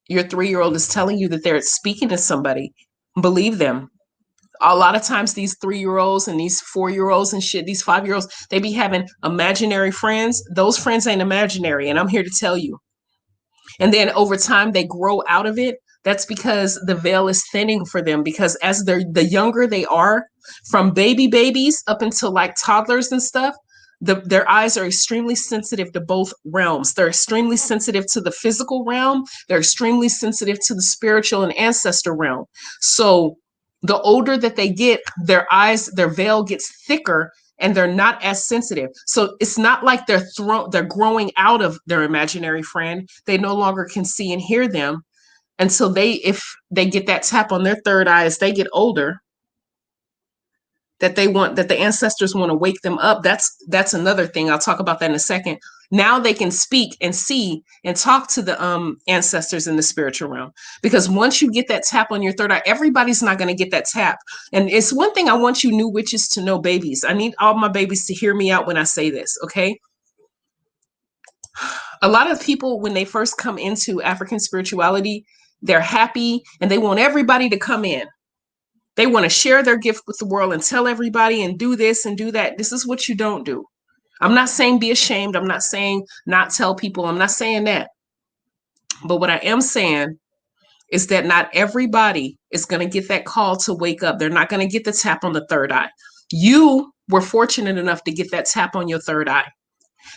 your 3-year-old is telling you that they're speaking to somebody, believe them. A lot of times these 3-year-olds and these 4-year-olds and shit, these 5-year-olds, they be having imaginary friends. Those friends ain't imaginary. And I'm here to tell you. And then over time they grow out of it. That's because the veil is thinning for them because as the younger they are, from babies up until like toddlers and stuff, their eyes are extremely sensitive to both realms. They're extremely sensitive to the physical realm. They're extremely sensitive to the spiritual and ancestor realm. So the older that they get, their veil gets thicker and they're not as sensitive. So it's not like they're growing out of their imaginary friend. They no longer can see and hear them until if they get that tap on their third eye as they get older, that the ancestors want to wake them up. That's another thing. I'll talk about that in a second. Now they can speak and see and talk to the ancestors in the spiritual realm. Because once you get that tap on your third eye, everybody's not going to get that tap. And it's one thing I want you new witches to know, babies. I need all my babies to hear me out when I say this, okay? A lot of people, when they first come into African spirituality, they're happy and they want everybody to come in. They want to share their gift with the world and tell everybody and do this and do that. This is what you don't do. I'm not saying be ashamed. I'm not saying not tell people. I'm not saying that. But what I am saying is that not everybody is going to get that call to wake up. They're not going to get the tap on the third eye. You were fortunate enough to get that tap on your third eye.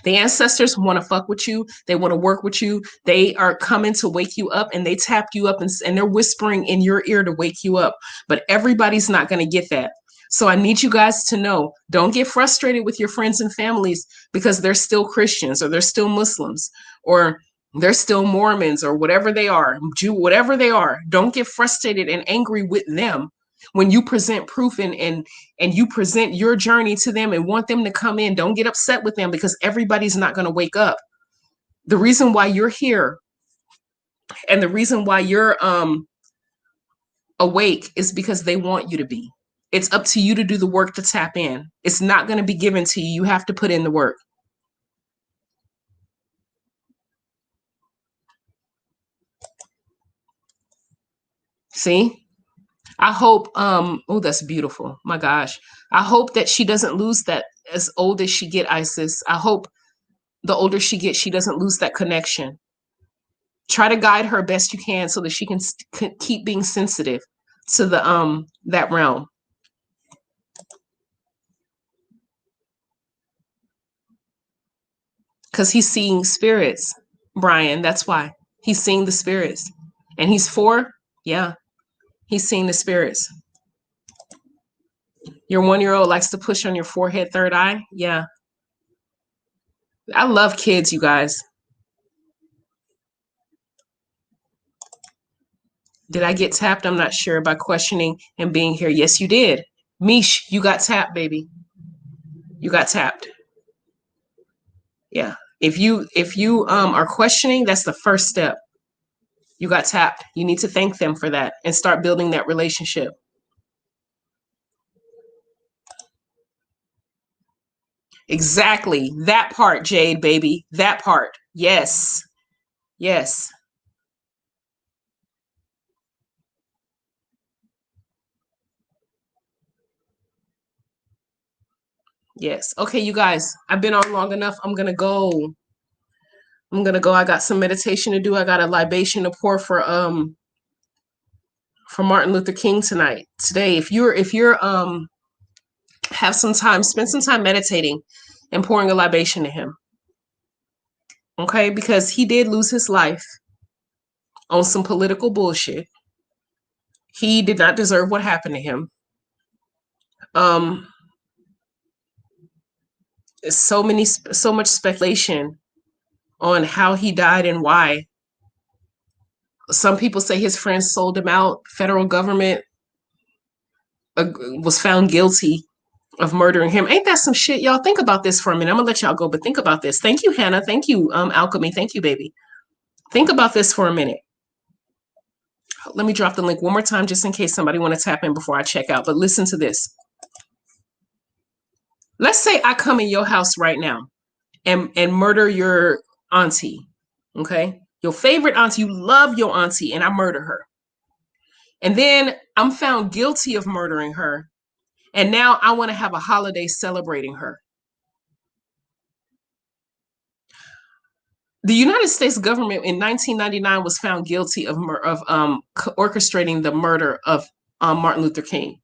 The ancestors want to fuck with you. They want to work with you. They are coming to wake you up and they tap you up and they're whispering in your ear to wake you up. But everybody's not going to get that. So I need you guys to know, don't get frustrated with your friends and families because they're still Christians or they're still Muslims or they're still Mormons or whatever they are, Jew, whatever they are. Don't get frustrated and angry with them when you present proof and you present your journey to them and want them to come in. Don't get upset with them because everybody's not going to wake up. The reason why you're here and the reason why you're awake is because they want you to be. It's up to you to do the work to tap in. It's not going to be given to you. You have to put in the work. See? I hope oh, that's beautiful. My gosh. I hope that she doesn't lose that as old as she get, Isis. I hope the older she gets, she doesn't lose that connection. Try to guide her best you can so that she can keep being sensitive to the that realm. Because he's seeing spirits, Brian. That's why he's seeing the spirits. And he's 4. Yeah, he's seeing the spirits. Your 1-year-old likes to push on your forehead, third eye. Yeah. I love kids, you guys. Did I get tapped? I'm not sure by questioning and being here. Yes, you did. Mish, you got tapped, baby. You got tapped. Yeah. If you are questioning, that's the first step. You got tapped. You need to thank them for that and start building that relationship. Exactly. That part, Jade, baby. That part. Yes. Yes. Yes. Okay, you guys, I've been on long enough. I'm going to go. I got some meditation to do. I got a libation to pour for Martin Luther King tonight. Today, if you're have some time, spend some time meditating and pouring a libation to him. Okay? Because he did lose his life on some political bullshit. He did not deserve what happened to him. So much speculation on how he died and why. Some people say his friends sold him out. Federal government was found guilty of murdering him. Ain't that some shit? Y'all think about this for a minute. I'm gonna let y'all go, but think about this. Thank you, Hannah. Thank you, Alchemy. Thank you, baby. Think about this for a minute. Let me drop the link one more time just in case somebody want to tap in before I check out. But listen to this. Let's say I come in your house right now and murder your auntie. Okay? Your favorite auntie, you love your auntie, and I murder her. And then I'm found guilty of murdering her. And now I want to have a holiday celebrating her. The United States government in 1999 was found guilty of orchestrating the murder of Martin Luther King.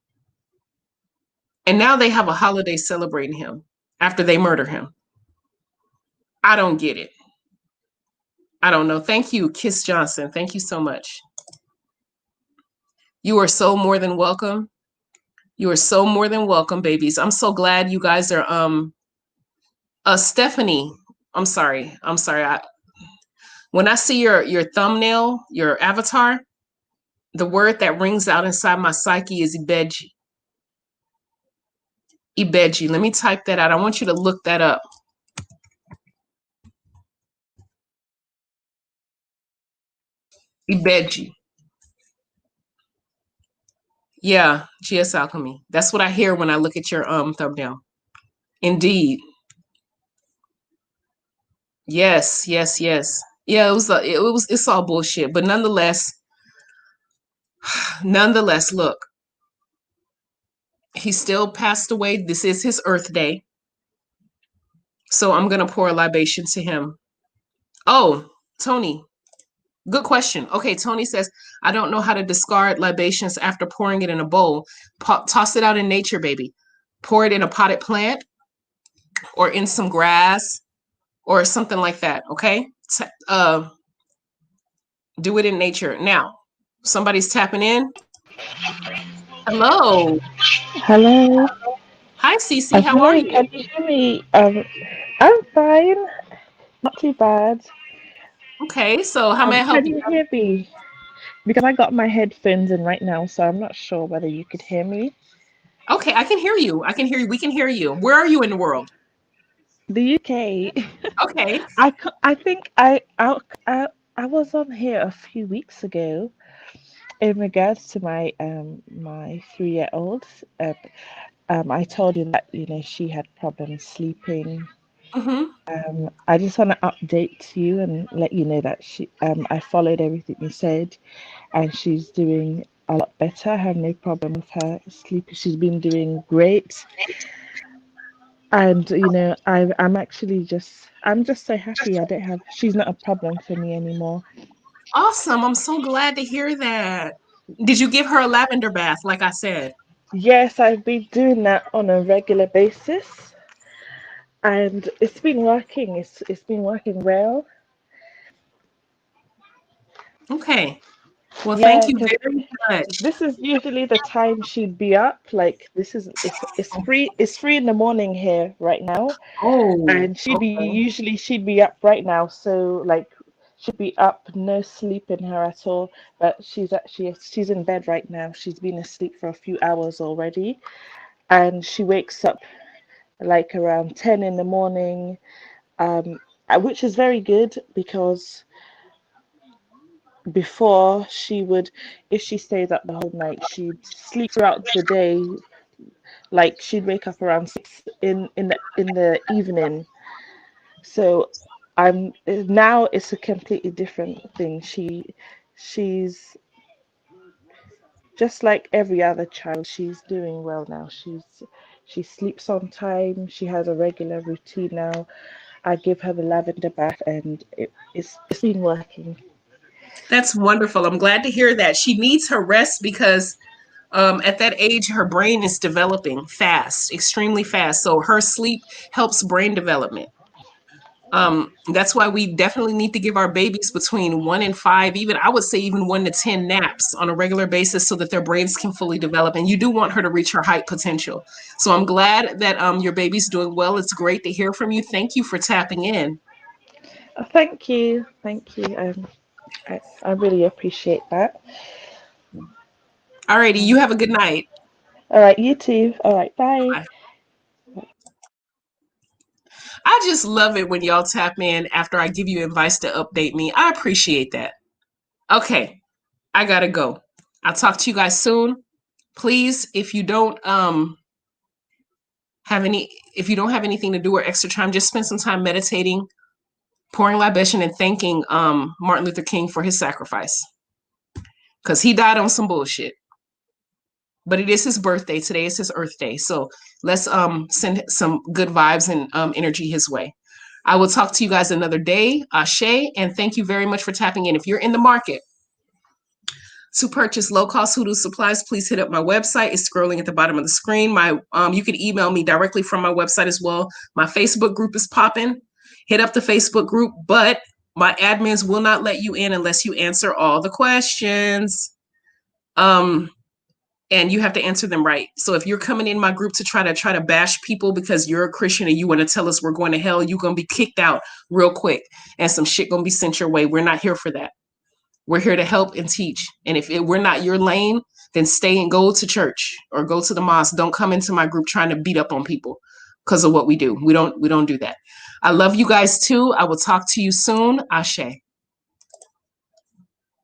And now they have a holiday celebrating him after they murder him. I don't get it. I don't know. Thank you, Kiss Johnson. Thank you so much. You are so more than welcome. You are so more than welcome, babies. I'm so glad you guys are Stephanie. I'm sorry. When I see your thumbnail, your avatar, the word that rings out inside my psyche is Ibeji. Ibeji. Let me type that out. I want you to look that up. Ibeji. Yeah, GS Alchemy. That's what I hear when I look at your thumbnail. Indeed. Yes. Yeah, it's all bullshit, but nonetheless, look, he still passed away. This is his Earth Day. So I'm gonna pour a libation to him. Oh, Tony, good question. Okay, Tony says, I don't know how to discard libations after pouring it in a bowl. Toss it out in nature, baby. Pour it in a potted plant or in some grass or something like that, okay? Do it in nature. Now, somebody's tapping in. Hello. Hello. Hi, Cece. How are Hello. you? Can you hear me? I'm fine. Not too bad. Okay, so how may I help Can you? you hear me? Because I got my headphones in right now, so I'm not sure whether you could hear me. Okay, I can hear you. I can hear you. We can hear you. Where are you in the world? The UK. Okay. I think I was on here a few weeks ago in regards to my 3-year old. I told you that she had problems sleeping. Mm-hmm. I just want to update you and let you know that I followed everything you said, and she's doing a lot better. I have no problem with her sleep. She's been doing great, and I'm just so happy. I don't have. She's not a problem for me anymore. Awesome. I'm so glad to hear that. Did you give her a lavender bath, like I said? Yes, I've been doing that on a regular basis. and it's been working. It's been working well. Okay. Well, thank Yeah, you because very much. this is usually the time she'd be up. Like this is it's free in the morning here right now, Oh, and okay. she'd be up right now. So like she'd be up, no sleep in her at all. But she's in bed right now. She's been asleep for a few hours already, and she wakes up like around 10 in the morning, which is very good because before she would, if she stays up the whole night, she'd sleep throughout the day. Like she'd wake up around 6 in the evening. So I'm now it's a completely different thing. She's just like every other child. She's doing well now. She sleeps on time. She has a regular routine now. I give her the lavender bath, and it's been working. That's wonderful. I'm glad to hear that. She needs her rest because at that age, her brain is developing fast, extremely fast. So her sleep helps brain development. That's why we definitely need to give our babies between 1 and 5, even I would say even 1 to 10 naps on a regular basis so that their brains can fully develop. And you do want her to reach her height potential. So I'm glad that your baby's doing well. It's great to hear from you. Thank you for tapping in. Thank you, thank you. I really appreciate that. Alrighty, you have a good night. All right, you too. All right, bye. Bye. I just love it when y'all tap in after I give you advice to update me. I appreciate that. Okay, I gotta go. I'll talk to you guys soon. Please, if you don't have anything to do or extra time, just spend some time meditating, pouring libation, and thanking Martin Luther King for his sacrifice. Because he died on some bullshit. But it is his birthday. Today is his Earth Day. So let's send some good vibes and energy his way. I will talk to you guys another day. Ashe, and thank you very much for tapping in. If you're in the market to purchase low-cost hoodoo supplies, please hit up my website. It's scrolling at the bottom of the screen. You can email me directly from my website as well. My Facebook group is popping. Hit up the Facebook group, but my admins will not let you in unless you answer all the questions. And you have to answer them right. So if you're coming in my group to try to bash people because you're a Christian and you want to tell us we're going to hell, you're going to be kicked out real quick and some shit going to be sent your way. We're not here for that. We're here to help and teach. And if we're not your lane, then stay and go to church or go to the mosque. Don't come into my group trying to beat up on people because of what we do. We don't do that. I love you guys too. I will talk to you soon. Ashe.